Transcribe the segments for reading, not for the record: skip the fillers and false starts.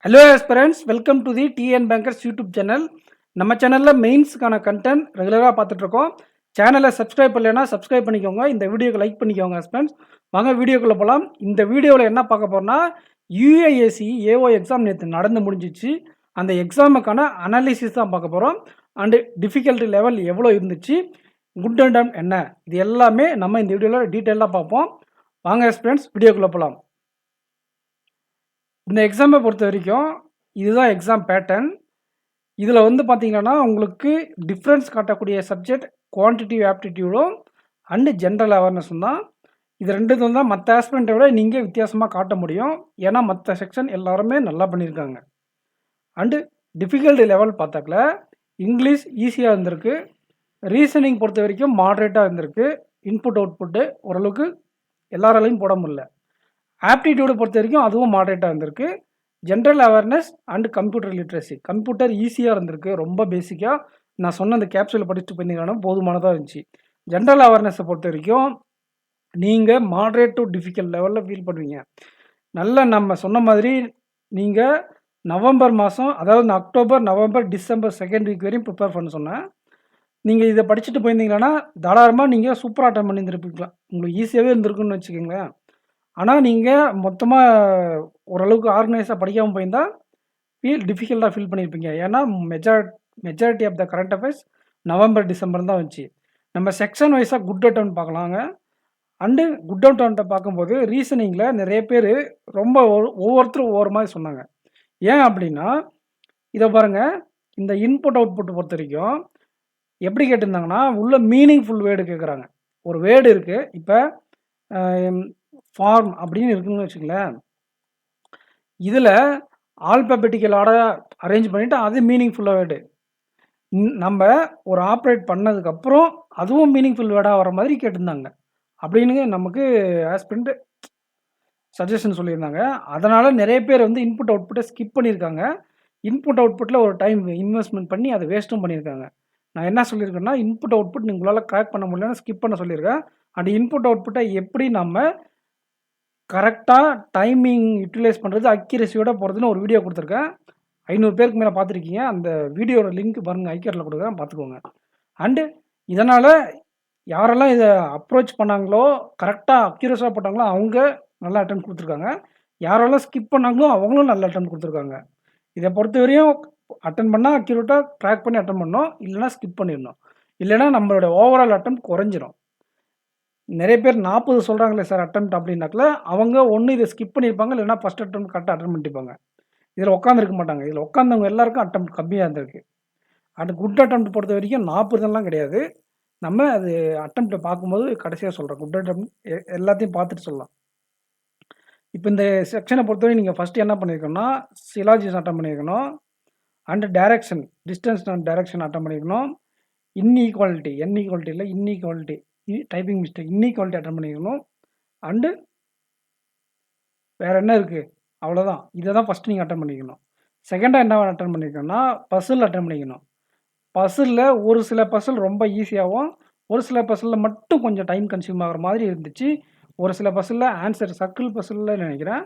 Hello aspirants, welcome to the TN bankers YouTube channel. நம்ம சேனலில் மெயின்ஸுக்கான content ரெகுலராக பார்த்துட்ருக்கோம். சேனலை சப்ஸ்கிரைப் பண்ணலைன்னா சப்ஸ்கிரைப் பண்ணிக்கோங்க. இந்த வீடியோக்கு லைக் பண்ணிக்கோங்க ஆஸ்பிரண்ட்ஸ். வாங்க வீடியோக்குள்ளே போகலாம். இந்த வீடியோவில் என்ன பார்க்க போகிறோம்னா, யுஏஎஸ்சி ஏஓ எக்ஸாம் நேற்று நடந்து முடிஞ்சிச்சு. அந்த எக்ஸாமுக்கான அனாலிசிஸ் தான் பார்க்க போகிறோம். அண்டு டிஃபிகல்ட்டி லெவல் எவ்வளோ இருந்துச்சு, குட் அண்ட் டம் என்ன, இது எல்லாமே நம்ம இந்த வீடியோவில் டீட்டெயிலாக பார்ப்போம். வாங்க ஆஸ்பிரண்ட்ஸ், வீடியோக்குள்ளே போகலாம். இந்த எக்ஸாமை பொறுத்த வரைக்கும் இதுதான் எக்ஸாம் பேட்டர்ன். இதில் வந்து பார்த்தீங்கன்னா உங்களுக்கு டிஃப்ரென்ஸ் காட்டக்கூடிய சப்ஜெக்ட் குவான்டிட்டிவ் ஆப்டிடியூடும் அண்டு ஜென்ரல் அவேர்னஸும் தான். இது ரெண்டுத்தும் தான் மற்ற ஆஸ்பிரண்ட்டை விட நீங்கள் வித்தியாசமாக காட்ட முடியும். ஏன்னா மற்ற செக்ஷன் எல்லாருமே நல்லா பண்ணியிருக்காங்க. அண்டு டிஃபிகல்ட்டி லெவல் பார்த்தாக்கல இங்கிலீஷ் ஈஸியாக இருந்திருக்கு. ரீசனிங் பொறுத்த வரைக்கும் மாட்ரேட்டாக இருந்திருக்கு. இன்புட் அவுட்புட்டு ஓரளவுக்கு எல்லாராலையும் போட முடியல. ஆப்டிடியூடை பொறுத்த வரைக்கும் அதுவும் மாடரேட்டாக இருந்திருக்கு. General awareness and computer literacy, computer ஈஸியாக இருந்திருக்கு. ரொம்ப பேசிக்காக நான் சொன்ன அந்த கேப்சூலை படிச்சுட்டு போயிருந்தீங்கன்னா போதுமானதாக இருந்துச்சு. ஜென்ரல் அவேர்னஸை பொறுத்த வரைக்கும் நீங்கள் மாடரேட் டு டிஃபிகல்ட் லெவலில் ஃபீல் பண்ணுவீங்க. நல்ல நம்ம சொன்ன மாதிரி நீங்கள் நவம்பர் மாதம், அதாவது October, November, December second week வரையும் ப்ரிப்பேர் பண்ண சொன்னேன். நீங்கள் இதை படிச்சுட்டு போயிருந்தீங்கன்னா தாராளமாக நீங்கள் சூப்பராக அட்டன் பண்ணியிருந்துருப்பீங்களா. உங்களுக்கு ஈஸியாகவே இருந்திருக்குன்னு வச்சுக்கோங்களேன். ஆனால் நீங்கள் மொத்தமாக ஓரளவுக்கு ஆர்கனைஸாக படிக்காமல் போயிருந்தால் டிஃபிகல்ட்டாக ஃபீல் பண்ணியிருப்பீங்க. ஏன்னா majority of the current affairs November, December தான் வந்துச்சு. நம்ம செக்ஷன் வைஸாக குட் அட்டம் பார்க்கலாங்க. அண்டு குட் அட்டம்ப்டை பார்க்கும்போது ரீசனிங்கில் நிறைய பேர் ரொம்ப ஒவ்வொருத்தரும் ஒவ்வொரு மாதிரி சொன்னாங்க. ஏன் அப்படின்னா இதை பாருங்கள், இந்த இன்புட் அவுட்புட் பொறுத்த வரைக்கும் எப்படி கேட்டிருந்தாங்கன்னா உள்ள மீனிங்ஃபுல் வேர்டு கேட்குறாங்க. ஒரு வேர்டு இருக்குது, இப்போ ஃபார்ம் அப்படின்னு இருக்குன்னு வச்சுங்களேன். இதில் ஆல்பபெட்டிக்கல் ஆர்டர் அரேஞ்ச் பண்ணிவிட்டு அது மீனிங்ஃபுல்லாக வேர்டு. நம்ம ஒரு ஆப்ரேட் பண்ணதுக்கப்புறம் அதுவும் மீனிங்ஃபுல் வேர்டாக வர மாதிரி கேட்டிருந்தாங்க அப்படின்னு நமக்கு ஆஸ்பிரண்ட் சஜஷன் சொல்லியிருந்தாங்க. அதனால் நிறைய பேர் வந்து இன்புட் அவுட்புட்டை ஸ்கிப் பண்ணியிருக்காங்க. இன்புட் அவுட்புட்டில் ஒரு டைம் இன்வெஸ்ட்மெண்ட் பண்ணி அதை வேஸ்ட்டும் பண்ணியிருக்காங்க. நான் என்ன சொல்லியிருக்கேன்னா, இன்புட் அவுட்புட் உங்களால் கிராக் பண்ண முடியலன்னா ஸ்கிப் பண்ண சொல்லியிருக்கேன். அந்த இன்புட் அவுட்புட்டை எப்படி நம்ம கரெக்டாக டைமிங் யூட்டிலைஸ் பண்ணுறது, அக்யூரஸியோட போகிறதுன்னு ஒரு வீடியோ கொடுத்துருக்கேன். 500 பேருக்கு மேலே பார்த்துருக்கீங்க. அந்த வீடியோட லிங்க் பாருங்கள், ஐக்கியரில் கொடுக்குறேன், பார்த்துக்கோங்க. அண்டு இதனால் யாரெல்லாம் இதை அப்ரோச் பண்ணாங்களோ, கரெக்டாக அக்யூரஸாக போட்டாங்களோ அவங்க நல்ல அட்டன் கொடுத்துருக்காங்க. யாரெல்லாம் ஸ்கிப் பண்ணாங்களோ அவங்களும் நல்ல அட்டன் கொடுத்துருக்காங்க. இதை பொறுத்த வரையும் அட்டன் பண்ணால் அக்யூரேட்டாக ட்ராக் பண்ணி அட்டன் பண்ணணும், இல்லைனா ஸ்கிப் பண்ணிடணும். இல்லைனா நம்மளோட ஓவரால் அட்டம் குறைஞ்சிரும். நிறைய பேர் 40 சொல்கிறாங்களே சார் அட்டெம்ப்ட் அப்படின்னாக்கல, அவங்க ஒன்று இதை ஸ்கிப் பண்ணியிருப்பாங்க, இல்லைனா ஃபஸ்ட் அட்டெம்ப்ட் கரெக்டாக அட்டன் பண்ணியிருப்பாங்க. இதில் உட்காந்துருக்க மாட்டாங்க. இதில் உட்காந்தவங்க எல்லாருக்கும் அட்டெம்ப்ட் கம்மியாக இருந்திருக்கு. அது குட் அட்டெம்ப்ட் பொறுத்த வரைக்கும் 40 கிடையாது. நம்ம அது அட்டெம்ப்டை பார்க்கும்போது கடைசியாக சொல்கிறோம். குட் அட்டெம்ப்ட் எல்லாத்தையும் பார்த்துட்டு சொல்லலாம். இப்போ இந்த செக்ஷனை பொறுத்தவரை நீங்கள் ஃபஸ்ட்டு என்ன பண்ணியிருக்கணும்னா, சிலாஜிஸ் அட்டன் பண்ணியிருக்கணும். And direction, distance and direction attend பண்ணியிருக்கணும். இன்இக்வாலிட்டி, இன்இக்வாலிட்டி இல்லை inequality, typing mistake, inequality attend பண்ணிக்கணும். அண்டு வேறு என்ன இருக்குது, அவ்வளோதான். இதை தான் ஃபஸ்ட்டு நீங்கள் அட்டன் பண்ணிக்கணும். செகண்டாக என்ன அட்டன் பண்ணிக்கணும்னா, பசில் அட்டன் பண்ணிக்கணும். பசிலில் ஒரு சில பசில் ரொம்ப ஈஸியாகவும், ஒரு சில பசிலில் மட்டும் கொஞ்சம் டைம் கன்சியூம் ஆகிற மாதிரி இருந்துச்சு. ஒரு சில பசிலில் ஆன்சர், சர்க்கிள் பசிலில் நினைக்கிறேன்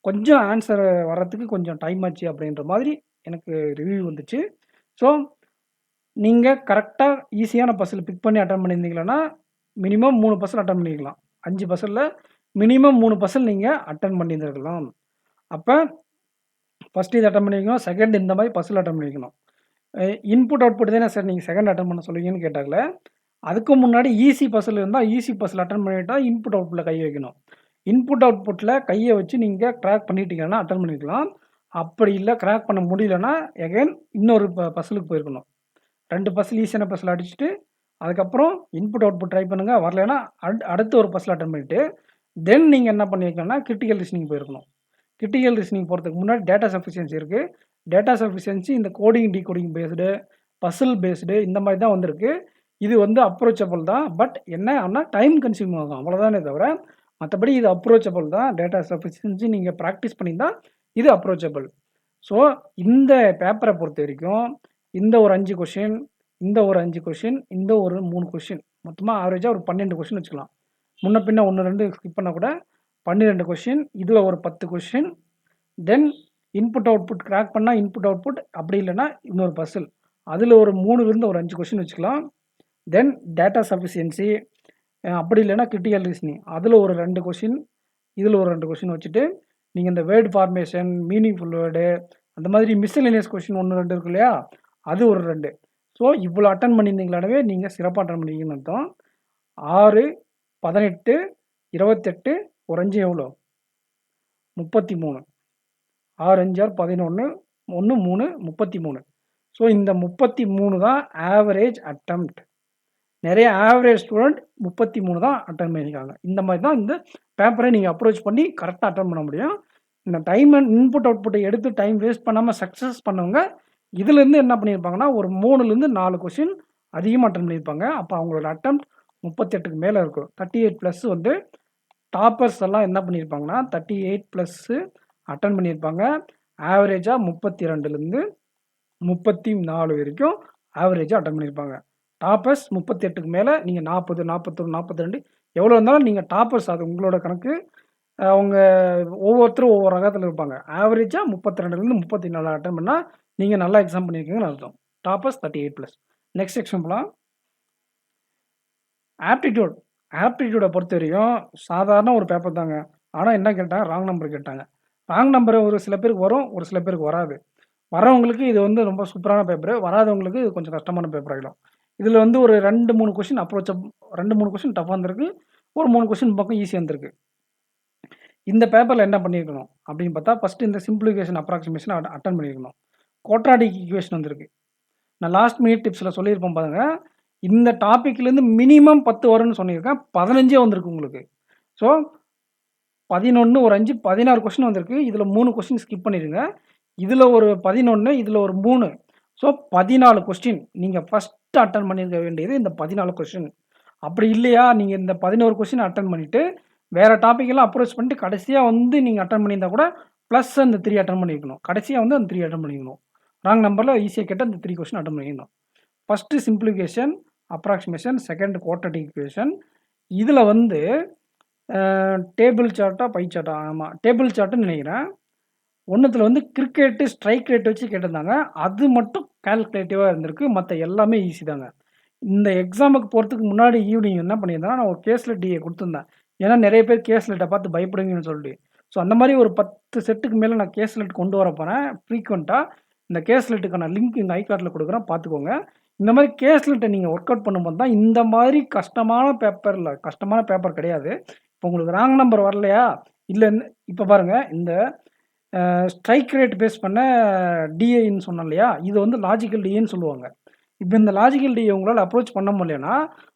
கொஞ்சம் ஆன்சர் வர்றதுக்கு கொஞ்சம் டைம் ஆச்சு அப்படின்ற மாதிரி எனக்கு ரிவ்யூ வந்துச்சு. ஸோ நீங்கள் கரெக்டாக ஈஸியான பசில் பிக் பண்ணி அட்டன் பண்ணியிருந்தீங்கன்னா மினிமம் 3 பர்சன்ட் அட்டன் பண்ணிக்கலாம். 5 பர்சன்டில் மினிமம் 3 பர்சன்ட் நீங்கள் அட்டன் பண்ணியிருந்துருக்கலாம். அப்போ ஃபஸ்ட்டு இது அட்டன் பண்ணிக்கணும், செகண்ட் இந்த மாதிரி பசில் அட்டன் பண்ணிக்கணும். இன்புட் அவுட்புட் தானே சார் நீங்கள் செகண்ட் அட்டன் பண்ண சொல்லுவீங்கன்னு கேட்டாங்களே, அதுக்கு முன்னாடி ஈஸி பசில் இருந்தால் ஈஸி பசில் அட்டன் பண்ணிவிட்டா இன்புட் அவுட்புட்டில் கை வைக்கணும். இன்புட் அவுட்புட்டில் கையை வச்சு நீங்கள் க்ராக் பண்ணிட்டீங்கன்னா அட்டன் பண்ணிக்கலாம். அப்படி இல்லை கிராக் பண்ண முடியலன்னா எகைன் இன்னொரு பசிலுக்கு போயிருக்கணும். 2 பசில் ஈஸியான பசில் அடிச்சுட்டு அதுக்கப்புறம் இன்புட் அவுட்புட் ட்ரை பண்ணுங்கள். வரலைன்னா அடுத்து ஒரு பசில் அட்டன் பண்ணிவிட்டு தென் நீங்கள் என்ன பண்ணியிருக்கணும்னா கிரிட்டிக்கல் லிஸ்னிங் போயிருக்கணும். கிரிட்டிக்கல் லிஸ்னிங் போகிறதுக்கு முன்னாடி டேட்டா சஃபிஷியன்சி இருக்குது. டேட்டா சஃபிஷியன்சி இந்த coding decoding based, puzzle based இந்த மாதிரி தான் வந்திருக்கு. இது வந்து அப்ரோச்சபிள் தான். பட் என்ன ஆனால் டைம் கன்சியூம் ஆகும், அவ்வளோதானே தவிர மற்றபடி இது அப்ரோச்சபிள் தான். டேட்டா சஃபிஷியன்சி நீங்கள் ப்ராக்டிஸ் பண்ணி தான் இது அப்ரோச்சபிள். ஸோ இந்த பேப்பரை பொறுத்த வரைக்கும் இந்த ஒரு 5 கொஷின், இந்த ஒரு 5 கொஷின், இந்த ஒரு 3 கொஷின், மொத்தமாக ஆவரேஜாக ஒரு 12 கொஷின் வச்சுக்கலாம். முன்ன பின்ன 1 2 ஸ்கிப் பண்ணால் கூட 12 கொஷின், இதில் ஒரு 10 கொஷின், தென் இன்புட் அவுட்புட் கிராக் பண்ணால் இன்புட் அவுட்புட், அப்படி இல்லைன்னா இன்னொரு பசில். அதில் ஒரு 3லேருந்து ஒரு 5 கொஷின் வச்சுக்கலாம். தென் டேட்டா சஃபிஷியன்சி, அப்படி இல்லைன்னா கிரிட்டிக்கல் ரீசனிங், அதில் ஒரு 2 கொஷின், இதில் ஒரு 2 கொஷின் வச்சுட்டு நீங்கள் இந்த வேர்டு ஃபார்மேஷன், மீனிங்ஃபுல் வேர்டு, அந்த மாதிரி மிஸ்செலேனியஸ் கொஷின் 1, 2 இருக்கு இல்லையா, அது ஒரு 2. ஸோ இவ்வளோ அட்டன் பண்ணியிருந்தீங்களானவே நீங்கள் சிறப்பாக அட்டன் பண்ணிங்கன்னு அர்த்தம். 6, 18, 28, ஒரு 5 எவ்வளோ? 33. 6, 5, 6, 11, 1, 3, 33. ஸோ இந்த 33 தான் ஆவரேஜ் அட்டெம்ப்ட். நிறைய ஆவரேஜ் ஸ்டூடெண்ட் 33 தான் அட்டன் பண்ணியிருக்காங்க. இந்த மாதிரி தான் இந்த பேப்பரை நீங்கள் அப்ரோச் பண்ணி கரெக்டாக அட்டன் பண்ண முடியும். இந்த டைம் அண்ட் இன்புட் அவுட்புட்டை எடுத்து டைம் வேஸ்ட் பண்ணாமல் சக்ஸஸ் பண்ணவங்க இதுலேருந்து என்ன பண்ணியிருப்பாங்கன்னா, ஒரு 3லேருந்து 4 கொஷின் அதிகமாக அட்டன் பண்ணியிருப்பாங்க. அப்போ அவங்களோட அட்டெம்ப்ட் 38க்கு மேலே இருக்கும். 38 ப்ளஸ் வந்து டாப்பர்ஸ் எல்லாம் என்ன பண்ணியிருப்பாங்கன்னா 38 ப்ளஸ்ஸு அட்டன் பண்ணியிருப்பாங்க. ஆவரேஜாக 32லேருந்து 34 வரைக்கும் ஆவரேஜாக அட்டன் பண்ணியிருப்பாங்க. டாப்பர்ஸ் 38க்கு மேலே நீங்கள் 40, 41, 42 எவ்வளோ இருந்தாலும் நீங்கள் டாப்பர்ஸ், அது உங்களோட கணக்கு. அவங்க ஒவ்வொருத்தரும் ஒவ்வொரு ரகத்தில் இருப்பாங்க. ஆவரேஜாக 32லேருந்து 34 அட்டன் பண்ணால் நீங்கள் நல்லா எக்ஸாம் பண்ணியிருக்கீங்கன்னு அர்த்தம். Toppers 38 plus. நெக்ஸ்ட் எக்ஸாம்பிளாக ஆப்டிடியூட். ஆப்டிடியூடை பொறுத்த வரையும் சாதாரண ஒரு பேப்பர் தாங்க. ஆனால் என்ன கேட்டாங்க, ராங் நம்பர் கேட்டாங்க. ராங் நம்பர் ஒரு சில பேருக்கு வரும், ஒரு சில பேருக்கு வராது. வரவங்களுக்கு இது வந்து ரொம்ப சூப்பரான பேப்பரு, வராதவங்களுக்கு இது கொஞ்சம் கஷ்டமான பேப்பர் ஆகிடும். இதில் வந்து ஒரு 2, 3 கொஷின் அப்ரோச் 2, 3 கொஷின் டஃபாக இருந்திருக்கு, ஒரு 3 கொஷின் பக்கம் ஈஸியாக இருந்திருக்கு. இந்த பேப்பரில் என்ன பண்ணியிருக்கணும் அப்படின்னு பார்த்தா, ஃபஸ்ட்டு இந்த சிம்பிளிஃபிகேஷன் அப்ராக்சிமேஷன் அட்டன் பண்ணியிருக்கணும். குவாட்ராட்டிக் ஈக்குவேஷன் வந்திருக்கு. நான் லாஸ்ட் மினிட் டிப்ஸில் சொல்லியிருப்பேன் பாருங்க, இந்த டாப்பிக்லேருந்து மினிமம் 10 வரும்னு சொல்லியிருக்கேன். 15 வந்திருக்கு உங்களுக்கு. ஸோ 11, ஒரு 5, 16 கொஷின் வந்திருக்கு. இதில் 3 கொஷின் ஸ்கிப் பண்ணிடுங்க. இதில் ஒரு 11, இதில் ஒரு 3. ஸோ 14 கொஸ்டின் நீங்கள் ஃபஸ்ட்டு அட்டன் பண்ணியிருக்க வேண்டியது இந்த 14 கொஸ்டின். அப்படி இல்லையா, நீங்கள் இந்த 11 கொஸ்டின் அட்டன் பண்ணிவிட்டு வேறு டாப்பிக்கெல்லாம் அப்ரோச் பண்ணிட்டு கடைசியாக வந்து நீங்கள் அட்டன் பண்ணியிருந்தா கூட ப்ளஸ் அந்த 3 அட்டன் பண்ணியிருக்கணும். கடைசியாக வந்து அந்த 3 அட்டன் பண்ணிக்கணும். ராங் நம்பரில் ஈஸியாக கேட்டால் அந்த 3 கொஸ்டின் அட்டன் பண்ணிக்கணும். First simplification approximation, second quadratic equation. இதில் வந்து டேபிள் சார்ட்டா பை சார்ட்டா, ஆமாம் டேபிள் சார்ட்டுன்னு நினைக்கிறேன். ஒன்றுத்தில் வந்து கிரிக்கெட்டு ஸ்ட்ரைக் ரேட் வச்சு கேட்டிருந்தாங்க. அது மட்டும் கால்குலேட்டிவாக இருந்திருக்கு. மற்ற எல்லாமே ஈஸி தாங்க. இந்த எக்ஸாமுக்கு போகிறதுக்கு முன்னாடி ஈவினிங் என்ன பண்ணியிருந்தேன்னா, நான் ஒரு கேஸ்லெட் டிஏ கொடுத்துருந்தேன். ஏன்னா நிறைய பேர் கேஸ்லெட்டை பார்த்து பயப்படுங்கன்னு சொல்லிட்டு. ஸோ அந்த மாதிரி ஒரு 10 செட்டுக்கு மேலே நான் கேஸ்லெட் கொண்டு வர போகிறேன் ஃப்ரீக்வெண்ட்டாக. இந்த கேஸ்லெட்டுக்கான லிங்க் இந்த ஐகார்டில் கொடுக்குறேன், பார்த்துக்கோங்க. இந்த மாதிரி கேஸ்லெட்டை நீங்கள் ஒர்க் அவுட் பண்ணும்போது தான் இந்த மாதிரி கஷ்டமான பேப்பர் கிடையாது. இப்போ உங்களுக்கு ராங் நம்பர் வரலையா, இல்லை இப்போ பாருங்கள், இந்த ஸ்ட்ரைக் ரேட் பேஸ் பண்ண டிஏன்னு சொன்னோம் இல்லையா, இது வந்து லாஜிக்கல் டிஏன்னு சொல்லுவாங்க. இப்போ இந்த லாஜிக்கல் டிஏ உங்களால் அப்ரோச் பண்ண முடியலன்னா,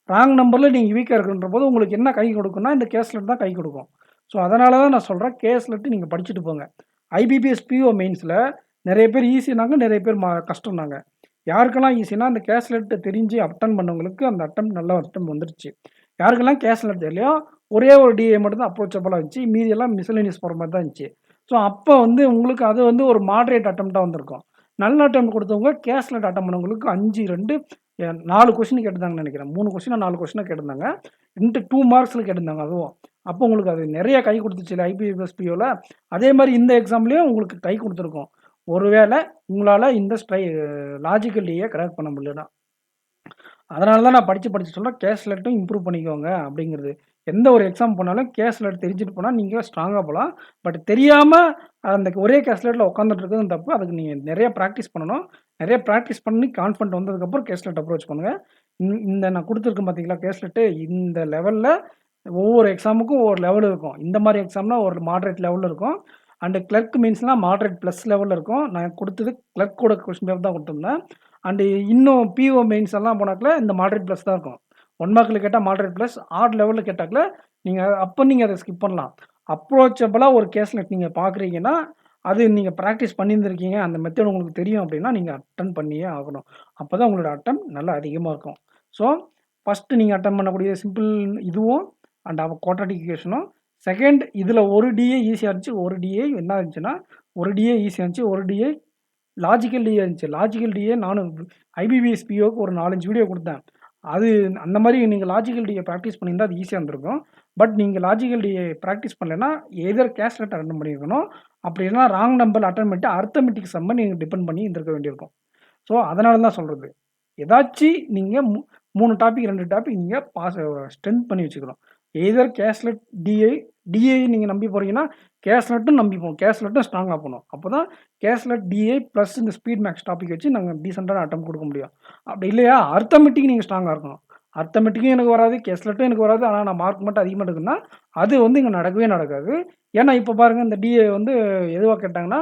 ராங் நம்பரில் நீங்கள் வீக்காக இருக்குன்ற போது உங்களுக்கு என்ன கை கொடுக்குன்னா, இந்த கேஸ்லெட் தான் கை கொடுக்கும். ஸோ அதனால தான் நான் சொல்கிறேன், கேஸ்லெட்டு நீங்கள் படிச்சுட்டு போங்க. ஐபிபிஎஸ் பிஓ மெயின்ஸில் நிறைய பேர் ஈஸினாங்க, நிறைய பேர் கஷ்டம்னாங்க. யாருக்கெல்லாம் ஈஸினா அந்த கேஸ்லெட்டு தெரிஞ்சு அட்டன் பண்ணவங்களுக்கு அந்த நல்ல அட்டம் வந்துருச்சு. யாருக்கெல்லாம் கேஸ்லெட் தெரியலையோ ஒரே ஒரு டிஏ மட்டும் தான் அப்ரோச்சபிளாக இருந்துச்சு, மீதியெல்லாம் மிஸ்சலேனியஸ் போகிற மாதிரி தான் இருந்துச்சு. ஸோ அப்போ வந்து உங்களுக்கு அது வந்து ஒரு மாட்ரேட் அட்டம்ப்டாக வந்திருக்கும். நல்ல அட்டம் கொடுத்தவங்க கேஸ்லெட் அட்டம் பண்ணவங்களுக்கு 5, 2, 4 கொஸ்டின் கேட்டிருந்தாங்கன்னு நினைக்கிறேன். 3 கொஸ்டினா 4 கொஸ்டினாக கேட்டிருந்தாங்க. 2 மார்க்ஸில் கேட்டிருந்தாங்க அதுவும். அப்போ உங்களுக்கு அது நிறைய கை கொடுத்துச்சு இல்லை ஐபிபிஎஸ் பிஓவில். அதே மாதிரி இந்த எக்ஸாம்லேயும் உங்களுக்கு கை கொடுத்துருக்கோம். ஒருவேளை உங்களால் இந்த லாஜிக்கல் டிஏ கிராக் பண்ண முடியலன்னா. அதனால தான் நான் படித்து சொல்கிறேன், கேஸ்லெட்டும் இம்ப்ரூவ் பண்ணிக்கோங்க அப்படிங்கிறது. எந்த ஒரு எக்ஸாம் போனாலும் கேஸ்லெட் தெரிஞ்சுட்டு போனால் நீங்கள் ஸ்ட்ராங்காக போகலாம். பட் தெரியாமல் அந்த ஒரே கேஸ்லெட்டில் உட்காந்துட்டு இருக்கிறது தப்பு. அதுக்கு நீங்கள் நிறைய ப்ராக்டிஸ் பண்ணணும். நிறைய ப்ராக்டிஸ் பண்ணி கான்ஃபிடென்ட் வந்ததுக்கப்புறம் கேஸ்லெட் அப்ரோச் பண்ணுங்கள். இந்த நான் கொடுத்துருக்கேன் பார்த்தீங்களா கேஸ்லெட்டு, இந்த லெவலில் ஒவ்வொரு எக்ஸாமுக்கும் ஒவ்வொரு லெவல் இருக்கும். இந்த மாதிரி எக்ஸாம்னா ஒரு மாட்ரேட் லெவலில் இருக்கும். அண்டு கிளர்க் மீன்ஸ்னால் மாட்ரேட் ப்ளஸ் லெவலில் இருக்கும். நான் கொடுத்தது கிளர்க்கோட கொஸ்டின் பேப்பர் தான் கொடுத்துருந்தேன். அண்டு இன்னும் பிஓ மெயின்ஸ் எல்லாம் போனாக்கில் இந்த மாட்ரேட் ப்ளஸ் தான் இருக்கும். 1 மார்க்கில் கேட்டால் மாட்ரேட் ப்ளஸ், ஆட் லெவலில் கேட்டாக்கில் நீங்கள் அதை ஸ்கிப் பண்ணலாம். அப்ரோச்சபிளாக ஒரு கேஸ்லெட் நீங்கள் பார்க்குறீங்கன்னா, அது நீங்கள் ப்ராக்டிஸ் பண்ணியிருந்திருக்கீங்க, அந்த மெத்தட் உங்களுக்கு தெரியும் அப்படின்னா நீங்கள் அட்டன் பண்ணியே ஆகணும். அப்போ தான் உங்களோட அட்டம் நல்லா அதிகமாக இருக்கும். ஸோ ஃபஸ்ட்டு நீங்கள் அட்டன் பண்ணக்கூடிய சிம்பிள் இதுவும் அண்ட் குவாட்ராட்டிக் ஈக்குவேஷனும். செகண்ட், இதில் ஒரு டிஏ ஈஸியாக இருந்துச்சு, ஒரு டிஏ என்ன இருந்துச்சுன்னா, ஒரு டிஏ ஈஸியாக இருந்துச்சு, ஒரு டிஏ லாஜிக்கல் டிஏ இருந்துச்சு. லாஜிக்கல் டிஏ நானும் ஐபிபிஎஸ் பிஓக்கு ஒரு 4-5 வீடியோ கொடுத்தேன். அது அந்த மாதிரி நீங்கள் லாஜிக்கல் டிஏ ப்ராக்டிஸ் பண்ணியிருந்தால் அது ஈஸியாக இருந்திருக்கும். பட் நீங்கள் லாஜிக்கல் டிஏ ப்ராக்டிஸ் பண்ணலைன்னா எதர் கேஸ்லெட் அட்டன் பண்ணியிருக்கணும். அப்படி இல்லைனா ராங் நம்பர் அட்டெண்ட் பண்ணிட்டு அரித்மெட்டிக் சம்ம நீங்கள் டிபெண்ட் பண்ணி இருந்திருக்க வேண்டியிருக்கும். ஸோ அதனால தான் சொல்கிறது, ஏதாச்சும் நீங்கள் 3 டாபிக் 2 டாபிக் நீங்கள் ஸ்ட்ரென்த் பண்ணி வச்சுக்கணும். எய்தர் கேஸ்லெட் டிஐ டிஐ நீங்கள் நம்பி போகிறீங்கன்னா கேஸ்லெட்டும் நம்பி போகணும், கேஸ்லெட்டும் ஸ்ட்ராங்காக போகணும். அப்போ தான் கேஸ்லெட் டிஐ ப்ளஸ் இந்த ஸ்பீட் மேக்ஸ் டாபிக் வச்சு நாங்கள் டீசெண்டான அட்டம் கொடுக்க முடியும். அப்படி இல்லையா அரித்மெட்டிக் நீங்கள் ஸ்ட்ராங்காக இருக்கணும். அரித்மெட்டிக்கும் எனக்கு வராது, கேஸ்லெட்டும் எனக்கு வராது, ஆனால் நான் மார்க் மட்டும் அதிகமாக எடுக்குன்னா அது வந்து இங்கே நடக்கவே நடக்காது. ஏன்னா இப்போ பாருங்கள், இந்த டிஏ வந்து எதுவாக கேட்டாங்கன்னா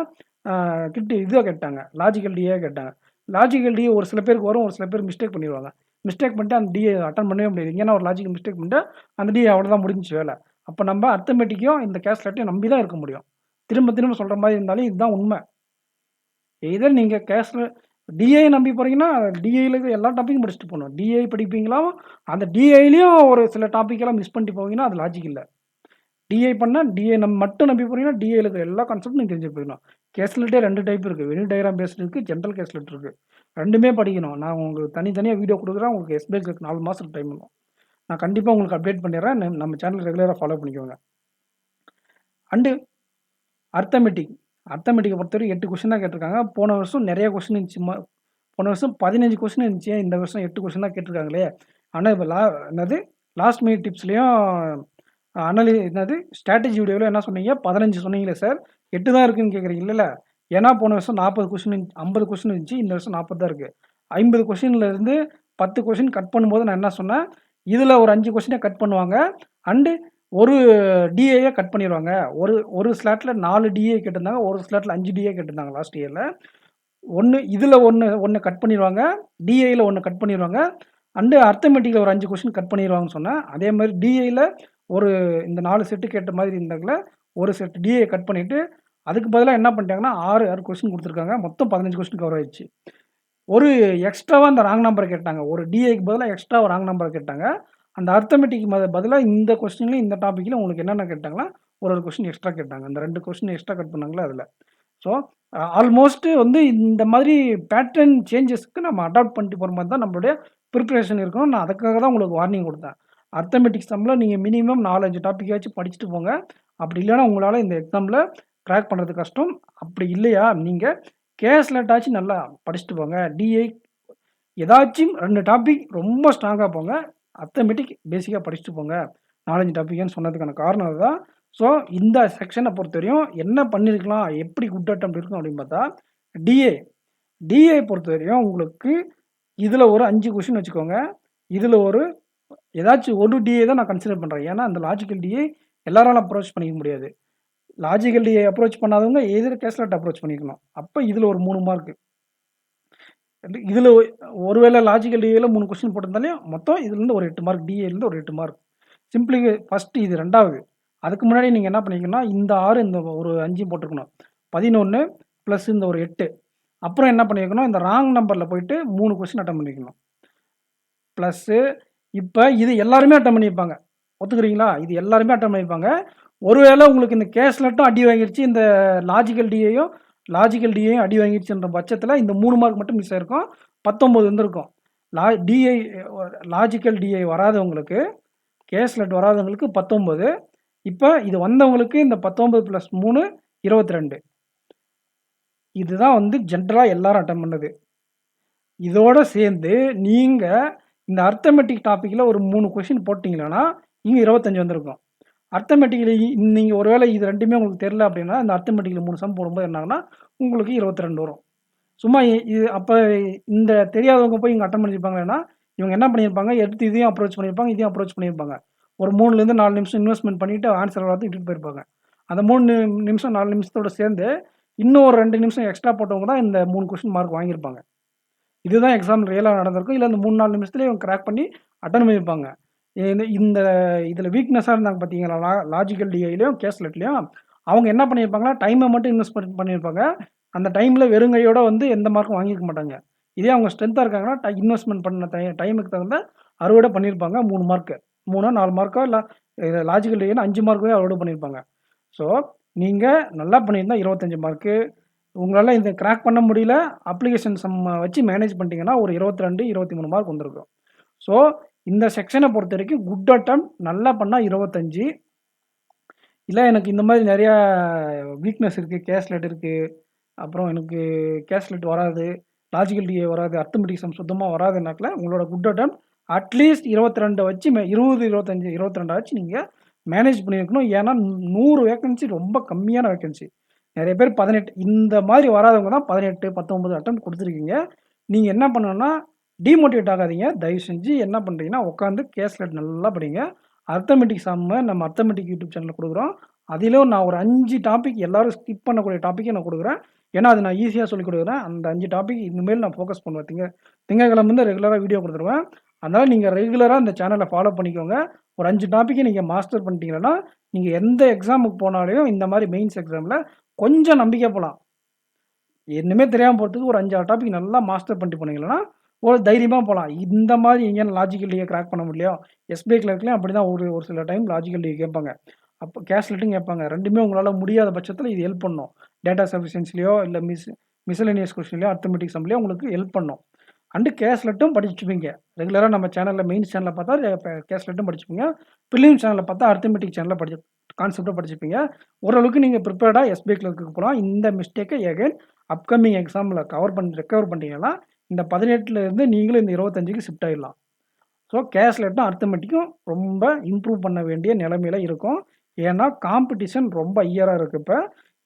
இதுவாக கேட்டாங்க, லாஜிக்கல் டிஏ கேட்டாங்க. லாஜிக்கல் டிஏ ஒரு சில பேருக்கு வரும், ஒரு சில பேர் மிஸ்டேக் பண்ணிடுவாங்க. மிஸ்டேக் பண்ணிட்டு அந்த டிஏ அட்டன் பண்ணவே முடியாது. ஏன்னா ஒரு லாஜிக்கல் மிஸ்டேக் பண்ணிட்டு அந்த டிஏ அவ்வளோதான் முடிஞ்சிச்சு வேலை. அப்போ நம்ம அரித்மெட்டிக்கையும் இந்த கேஸ்லெட்டையும் நம்பி தான் இருக்க முடியும். திரும்ப திரும்ப சொல்கிற மாதிரி இருந்தாலும் இதுதான் உண்மை. எய்தர் நீங்கள் கேஸ்லெட் டிஐ நம்பி போகிறீங்கன்னா டிஐயில் எல்லா டாப்பிக்கும் படிச்சுட்டு போகணும். டிஐ படிப்பீங்களா, அந்த டிஐலையும் ஒரு சில டாப்பிக்கெல்லாம் மிஸ் பண்ணிட்டு போவீங்கன்னா அது லாஜிக் இல்லை. டிஐ பண்ணால் டிஐ மட்டும் நம்பி போகிறீங்கன்னா டிஐயில் இருக்கிற எல்லா கான்செப்டும் நீங்கள் தெரிஞ்சு போயிடணும். கேஸ்லெட்டே 2 டைப் இருக்குது, வெனி டயக்ராம் பேஸ்டு இருக்குது, ஜென்ரல் கேஸ்லெட் இருக்குது. ரெண்டுமே படிக்கணும். நான் உங்களுக்கு தனித்தனியாக வீடியோ கொடுக்குறேன். உங்களுக்கு எஸ்பிஐக்கு 4 மாதத்துக்கு டைம் இருக்கும். நான் கண்டிப்பாக உங்களுக்கு அப்டேட் பண்ணிடுறேன். நம்ம சேனல் ரெகுலராக ஃபாலோ பண்ணிக்கோங்க. அண்டு அர்த்தமெட்டிக்கை பொறுத்தவரைக்கும் 8 கொஸ்டின் தான் கேட்டிருக்காங்க. போன வருஷம் நிறைய கொஸ்டின் இருந்துச்சு. போன வருஷம் 15 கொஸ்டின் இருந்துச்சு, இந்த வருஷம் 8 கொஸ்டின் தான் கேட்டிருக்காங்களே. ஆனால் இப்போ என்னது லாஸ்ட் மினிட் டிப்ஸ்லேயும் என்னது ஸ்ட்ராட்டஜி வீடியோவில் என்ன சொன்னீங்க, 15 சொன்னீங்களே சார், 8 தான் இருக்குதுன்னு கேட்குறீங்க. இல்லை, ஏன்னா போன வருஷம் 40 கொஸ்டின் 50 கொஸ்டின் இருந்துச்சு, இந்த வருஷம் 40 தான் இருக்குது. 50 கொஸ்டின்லேருந்து 10 கொஸ்டின் கட் பண்ணும்போது நான் என்ன சொன்னேன், இதில் ஒரு 5 கொஸ்டினை கட் பண்ணுவாங்க, அண்டு ஒரு டிஏயை கட் பண்ணிடுவாங்க. ஒரு ஸ்லாட்டில் 4 டிஏ கேட்டிருந்தாங்க, ஒரு ஸ்லாட்டில் 5 டிஏ கேட்டிருந்தாங்க லாஸ்ட் இயரில். இதில் ஒன்று கட் பண்ணிடுவாங்க, டிஐயில் ஒன்று கட் பண்ணிடுவாங்க, அண்டு அர்த்தமெட்டிக்கில் ஒரு 5 கொஸ்டின் கட் பண்ணிடுவாங்கன்னு சொன்னேன். அதே மாதிரி டிஐயில் இந்த 4 செட்டு கேட்ட மாதிரி இருந்தாங்கள ஒரு செட் டிஏ கட் பண்ணிவிட்டு அதுக்கு பதிலாக என்ன பண்ணிட்டாங்கன்னா 6 கொஸ்டின் கொடுத்துருக்காங்க. மொத்தம் 15 கொஸ்டின் கவர் ஆயிடுச்சு. ஒரு எக்ஸ்ட்ராவாக அந்த ராங் நம்பரை கேட்டாங்க. ஒரு டிஐக்கு பதிலாக எக்ஸ்ட்ரா ஒரு ராங் நம்பரை கேட்டாங்க. அந்த அர்த்தமெட்டிக் பதிலாக இந்த கொஸ்டின்லையும் இந்த டாப்பிக்கில் உங்களுக்கு என்னென்ன கேட்டாங்கன்னா ஒரு கொஸ்டின் எக்ஸ்ட்ரா கேட்டாங்க. அந்த 2 கொஸ்டின் எக்ஸ்ட்ரா கட் பண்ணாங்களே அதில். ஸோ ஆல்மோஸ்ட் இந்த மாதிரி பேட்டர்ன் சேஞ்சஸ்க்கு நம்ம அடாப்ட் பண்ணிட்டு போகிற மாதிரி தான் நம்மளுடைய ப்ரிப்ரேஷன் இருக்கணும். நான் அதுக்காக தான் உங்களுக்கு வார்னிங் கொடுத்தேன். அர்த்தமெட்டிக்ஸ் சம்மில் நீங்கள் மினிமம் 4-5 டாப்பிக்காச்சும் படிச்சுட்டு போங்க. அப்படி இல்லைன்னா உங்களால் இந்த எக்ஸாமில் க்ராக் பண்ணுறது கஷ்டம். அப்படி இல்லையா நீங்கள் கேஸ்லெட்டாச்சும் நல்லா படிச்சுட்டு போங்க. டிஐ ஏதாச்சும் 2 டாபிக் ரொம்ப ஸ்ட்ராங்காக போங்க. அர்த்தமெட்டிக் பேசிக்காக படிச்சுட்டு போங்க. 4-5 டாப்பிக்னு சொன்னதுக்கான காரணம் அதுதான். ஸோ இந்த செக்ஷனை பொறுத்தவரையும் என்ன பண்ணியிருக்கலாம், எப்படி குட் அட்டம் இருக்கும் அப்படின்னு பார்த்தா, டிஏ பொறுத்தவரையும் உங்களுக்கு இதில் ஒரு 5 கொஸ்டின் வச்சுக்கோங்க. இதில் ஏதாச்சும் ஒரு டிஏ தான் நான் கன்சிடர் பண்ணுறேன். ஏன்னா அந்த லாஜிக்கல் டிஏ எல்லாராலும் அப்ரோச் பண்ணிக்க முடியாது. லாஜிக்கல் டிஏ அப்ரோச் பண்ணாதவங்க எதிர் கேஸ்லெட் அப்ரோச் பண்ணிக்கணும். அப்போ இதில் ஒரு 3 மார்க்கு. இதில் ஒருவேளை லாஜிக்கல் டிஏல 3 கொஸ்டின் போட்டிருந்தாலே மொத்தம் இதுலேருந்து ஒரு 8 மார்க், டிஏலேருந்து ஒரு 8 மார்க். சிம்பிளி ஃபஸ்ட்டு இது 2வது. அதுக்கு முன்னாடி நீங்கள் என்ன பண்ணிக்கணும்னா இந்த 6 இந்த ஒரு 5 போட்டுருக்கணும். 11 ப்ளஸ் இந்த ஒரு 8. அப்புறம் என்ன பண்ணியிருக்கணும், இந்த ராங் நம்பரில் போயிட்டு 3 கொஸ்டின் அட்டன் பண்ணிக்கணும். ப்ளஸ்ஸு இப்போ இது எல்லாருமே அட்டன் பண்ணியிருப்பாங்க. ஒத்துக்கிறீங்களா? இது எல்லாருமே அட்டன் பண்ணியிருப்பாங்க. ஒருவேளை உங்களுக்கு இந்த கேஸ்லெட்டும் அடி வாங்கிடுச்சு, இந்த லாஜிக்கல் டிஏயும் அடி வாங்கிடுச்சுன்ற பட்சத்தில் இந்த 3 மார்க் மட்டும் மிஸ் ஆயிருக்கும். 19 வந்திருக்கும். லாஜிக்கல் டிஐ வராதவங்களுக்கு, கேஸ்லெட் வராதவங்களுக்கு 19. இப்போ இது வந்தவங்களுக்கு இந்த 19 + 3 22. இதுதான் ஜென்ரலாக எல்லாரும் அட்டன் பண்ணது. இதோட சேர்ந்து நீங்கள் இந்த அர்த்தமெட்டிக் டாப்பிக்கில் ஒரு 3 கொஸ்டின் போட்டிங்கன்னா இங்கே 25 வந்திருக்கும். அர்த்தமெட்டிக்கில் நீங்கள் ஒருவேளை இது 2மே உங்களுக்கு தெரில அப்படின்னா இந்த அர்த்தமெட்டிக்கில் 3 சம் போடும்போது என்னாங்கன்னா உங்களுக்கு 22 வரும். சும்மா இது அப்போ இந்த தெரியாதவங்க போய் இங்கே அட்டன் பண்ணியிருப்பாங்கன்னா இவங்க என்ன பண்ணியிருப்பாங்க, எடுத்து இதையும் அப்ரோச் பண்ணியிருப்பாங்க, இதையும் அப்ரோச் பண்ணியிருப்பாங்க. ஒரு 3லேருந்து 4 நிமிஷம் இன்வெஸ்ட்மெண்ட் பண்ணிவிட்டு ஆன்சர் வராது இட்டுட்டு போயிருப்பாங்க. அந்த 3 நிமிஷம் 4 நிமிஷத்தோடு சேர்ந்து இன்னும் ஒரு 2 நிமிஷம் எக்ஸ்ட்ரா போட்டவங்க தான் இந்த 3 கொஸ்டின் மார்க் வாங்கியிருப்பாங்க. இதுதான் எக்ஸாம் ரியலாக நடந்திருக்கும். இல்லை இந்த 3-4 நிமிஷத்துலேயே இவங்க கிராக் பண்ணி அட்டன் பண்ணியிருப்பாங்க. இதில் வீக்னஸாக இருந்தாங்க பார்த்தீங்களா, லாஜிக்கல் டிஐலையும் கேஸ்லெட்லையும் அவங்க என்ன பண்ணியிருப்பாங்கன்னா டைமை மட்டும் இன்வெஸ்ட்மெண்ட் பண்ணியிருப்பாங்க. அந்த டைமில் வெறுங்கையோட எந்த மார்க்கும் வாங்கியிருக்க மாட்டாங்க. இதே அவங்க ஸ்ட்ரென்த்தாக இருக்காங்கன்னா இன்வெஸ்ட்மெண்ட் பண்ண டைமுக்கு தகுந்த அறுவடை பண்ணியிருப்பாங்க. 3 மார்க்கு 3-4 மார்க்கோ இல்லை லாஜிக்கல் டிஐனா 5 மார்க்கோ அறுவடை பண்ணியிருப்பாங்க. ஸோ நீங்கள் நல்லா பண்ணியிருந்தால் 25 மார்க்கு. உங்களால் இந்த கிராக் பண்ண முடியல, அப்ளிகேஷன் சம் வச்சு மேனேஜ் பண்ணிட்டீங்கன்னா ஒரு 22-23 மார்க் வந்திருக்கும். ஸோ இந்த செக்ஷனை பொறுத்த வரைக்கும் குட் அட்டம் நல்லா பண்ணால் 25, இல்ல எனக்கு இந்த மாதிரி நெறையா வீக்னஸ் இருக்கு. கேஸ்லெட் இருக்கு. அப்புறம் எனக்கு கேஸ்லெட் வராது. லாஜிக்கல் டிஏ வராது. அரித்மெடிக் சம் சுத்தமா வராதுனாக்கல, உங்களோட குட் அட்டெம்ப்ட் அட்லீஸ்ட் 22 வச்சு 20, 25, 22 ஆச்சு நீங்க மேனேஜ் பண்ணியிருக்கணும். ஏன்னா 100 வேக்கன்சி ரொம்ப கம்மியான வேக்கன்சி. நெறைய பேர் 18 இந்த மாதிரி வராதவங்க தான் 18, 19 அட்டெம்ப்ட் குடுத்துருக்கீங்க. நீங்க என்ன பண்ணணும்னா, டிமோட்டிவேட் ஆகாதீங்க. தயவு செஞ்சு என்ன பண்றீங்கன்னா, உட்காந்து கேஸ்லெட் நல்லா படிங்க. அரித்மெடிக் சம்ம நம்ம அரித்மெடிக் யூடியூப் சேனல்ல குடுக்குறோம். அதிலும் நான் ஒரு 5 டாபிக் எல்லாரும் ஸ்கிப் பண்ணக்கூடிய டாபிக்க நான் குடுக்குறேன். ஏன்னா, அது நான் ஈஸியா சொல்லிக் குடுக்குறேன். அந்த 5 டாபிக் இனிமேல் நான் ஃபோக்கஸ் பண்ணுவேன். திங்கட்கிழமைலருந்து ரெகுலரா வீடியோ குடுத்துருவேன். அதனால நீங்க ரெகுலரா இந்த சேனல ஃபாலோ பண்ணிக்கோங்க. ஒரு 5 டாபிக்க நீங்க மாஸ்டர் பண்ணிட்டீங்கன்னா, நீங்க எந்த எக்ஸாமுக்கு போனாலும் இந்த மாரி மெயின்ஸ் எக்ஸாம்ல கொஞ்சம் நம்பிக்கையா போலாம். ஒண்ணுமே தெரியாம போறதுக்கு ஒரு 5, 6 டாபிக் நல்லா மாஸ்டர் பண்ணிட்டு போனீங்கன்னா, ஒரு தைரியமா போலாம். இந்த மாதிரி எங்கேயும் லாஜிக்கல் டிஏ கிராக் பண்ண முடியலையோ, எஸ்பிஐ கிளர்க்லயும் அப்படிதான் ஒரு ஒரு சில டைம் லாஜிக்கல் டிஏ கேட்பாங்க. அப்போ கேஸ்லெட்டும் கேட்பாங்க. 2மே உங்களால முடியாத பட்சத்தில இது ஹெல்ப் பண்ணும். டேட்டா சஃபிஷியன்சிலயோ இல்ல மிஸ்செலேனியஸ் கொஸ்டின்லயோ, அரித்மெடிக் சம்லயோ உங்களுக்கு ஹெல்ப் பண்ணும். அண்ட் கேஸ்லெட்டும் படிச்சுப்பீங்க. ரெகுலரா நம்ம சேனல்ல மெயின்ஸ் சேனல்ல பார்த்தா கேஸ்லெட்டும் படிச்சுப்பீங்க. பிலிம்ஸ் சேனல்ல பார்த்தா அரித்மெடிக் சேனல்ல கான்செப்ட்ட படிச்சுப்பீங்க. ஓரளவுக்கு நீங்க ப்ரிப்பேர்டா எஸ்பிஐ கிளர்க்குக்கு போலாம். இந்த மிஸ்டேக்க எகைன் அப்கமிங் எக்ஸாம்ல ரெக்கவர் பண்ணிட்டீங்கன்னா, இந்த 18ல இருந்து நீங்களும் இந்த 25க்கு ஷிஃப்ட் ஆயிடலாம். ஸோ கேஸ்லெட்டும் அரித்மெடிக்கும் ரொம்ப இம்ப்ரூவ் பண்ண வேண்டிய நிலைமையில இருக்கும். ஏன்னா காம்படிஷன் ரொம்ப ஹையரா இருக்கு இப்ப.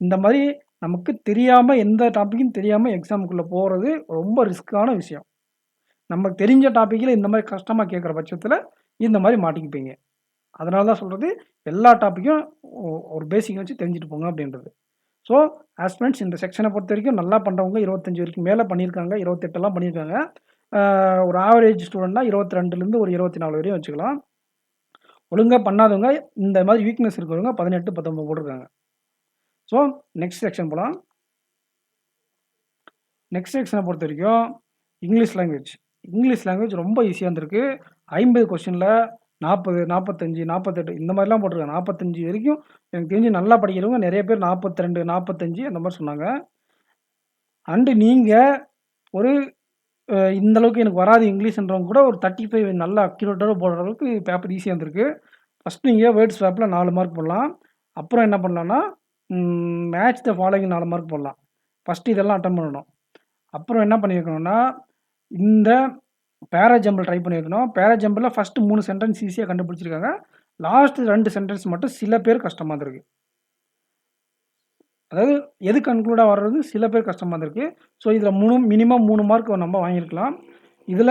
இந்த மாரி நமக்கு தெரியாம எந்த டாபிக்கும் தெரியாம எக்ஸாமுக்குள்ள போறது ரொம்ப ரிஸ்க்கான விஷயம். நமக்கு தெரிஞ்ச டாபிக்ல இந்த மாரி கஷ்டமா கேட்கிற பட்சத்தில, இந்த மாரி மாட்டிக்குப்பீங்க. அதனால தான் சொல்றது, எல்லா டாபிக்கும் ஒரு பேசிக் வச்சு தெரிஞ்சுட்டு போங்க அப்படின்றது. ஸோ, ஆஸ்பிரண்ட்ஸ் இந்த செக்ஷன பொறுத்தவரைக்கும் நல்லா பண்றவங்க 25 வரைக்கும் மேல பண்ணியிருக்காங்க. 28லாம் பண்ணியிருக்காங்க. ஒரு ஆவரேஜ் ஸ்டூடண்ட்னா 22லேருந்து ஒரு 24 வரையும் வச்சுக்கலாம். ஒழுங்கா பண்ணாதவங்க, இந்த மாதிரி வீக்னஸ் இருக்கிறவங்க 18, 19 போட்டிருக்காங்க. ஸோ, நெக்ஸ்ட் செக்ஷன் போலாம். நெக்ஸ்ட் செக்ஷன பொறுத்தவரைக்கும் இங்கிலீஷ் லாங்குவேஜ். இங்கிலீஷ் லாங்குவேஜ் ரொம்ப ஈஸியா இருந்திருக்கு. 50 கொஸ்டின்ல 40, 45, 48 இந்த மாரிலாம் போட்டிருக்காங்க. 45 வரைக்கும் எனக்கு தெரிஞ்சு நல்லா படிக்கிறவங்க நெறைய பேர் 42, 45 அந்த மாரி சொன்னாங்க. அண்ட் நீங்க ஒரு இந்த அளவுக்கு எனக்கு வராது இங்கிலீஷ்ன்றவங்க கூட ஒரு 35 நல்லா அக்யூரேட்டா போடுற அளவுக்கு பேப்பர் ஈஸியா இருந்திருக்கு. ஃபர்ஸ்ட் நீங்க வேர்ட் ஸ்வாப்ல 4 மார்க் போடலாம். அப்புறம் என்ன பண்ணலாம்னா, மேட்ச் த ஃபாலோயிங் 4 மார்க் போடலாம். ஃபர்ஸ்ட் இதெல்லாம் அட்டெம்ப்ட் பண்ணணும். அப்புறம் என்ன பண்ணியிருக்கணும்னா, இந்த பேராஜம்பிள் ட்ரை பண்ணியிருக்கணும். பேராஜம்பிள்ல ஃபர்ஸ்ட் 3 சென்டென்ஸ் ஈஸியா கண்டுபிடிச்சிருக்காங்க. லாஸ்ட் 2 சென்டென்ஸ் மட்டும் சில பேர் கஷ்டமா இருந்திருக்கு. அதாவது எது கன்க்ளூடா வர்றது சில பேர் கஷ்டமா இருந்திருக்கு. ஸோ இதில மினிமம் 3 மார்க் நம்ம வாங்கியிருக்கலாம். இதில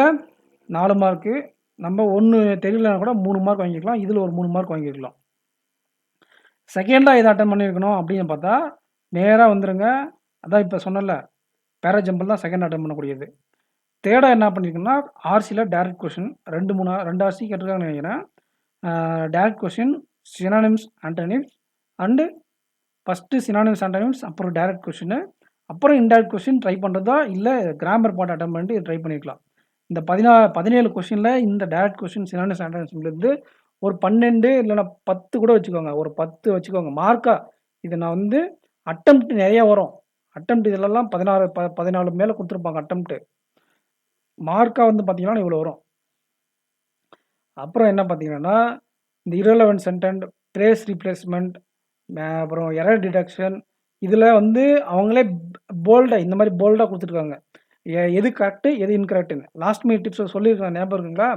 4 மார்க்கு. நம்ம 1 தெரியலனா கூட 3 மார்க் வாங்கியிருக்கலாம். இதில ஒரு 3 மார்க் வாங்கியிருக்கலாம். செகண்டா எத அட்டெம்ப்ட் பண்ணியிருக்கணும் அப்படின்னு பார்த்தா, நேரா வந்துருங்க. அதான் இப்ப சொன்னேன்ல, பேராஜம்பிள் தான் செகண்ட் அட்டெம்ப்ட் பண்ணக்கூடியது. தேர்டா என்ன பண்ணியிருக்கணும்னா, ஆர்சில டைரக்ட் கொஸ்டின் 2 ஆர்சி கேட்டிருக்காங்கன்னு நெனைக்கிறேன். Direct question, synonyms, antonyms and first synonyms, antonyms அப்புறம் டைரக்ட் கொஸ்டின். அப்புறம் இன்டைரக்ட் கொஸ்டின் ட்ரை பண்றதா, இல்ல கிராமர் பார்ட் அட்டெம்ப்ட் பண்ணிட்டு ட்ரை பண்ணியிருக்கலாம். இந்த 17 கொஸ்டின்ல இந்த டைரக்ட் கொஸ்டின், சினானிம்ஸ், ஆன்டோனிம்ஸ்லேருந்து ஒரு 12 இல்லன்னா 10 கூட வச்சுக்கோங்க. ஒரு 10 வச்சுக்கோங்க. மார்க்கா இத நான் வந்து அட்டெம்ப்ட் நெறைய வரும். அட்டெம்ப்ட் இதுலலாம் 14 மேல குடுத்துருப்பாங்க அட்டெம்ப்ட். மார்க்கா வந்து பார்த்தீங்கன்னா, இவ்வளோ வரும். அப்புறம் என்ன பார்த்தீங்கன்னா, இந்த இரலவன்ட் சென்டென்ட், ட்ரேஸ் ரீப்ளேஸ்மென்ட், அப்புறம் எரர் டிடெக்ஷன் இதில வந்து அவங்களே போல்டா இந்த மாரி போல்டா குடுத்துருக்காங்க. எது கரெக்ட், எது இன்கரெக்ட்ன்னு. லாஸ்ட் மினிட் டிப்ஸ்ல சொல்லியிருக்கேன் ஞாபகம் இருக்குங்களா?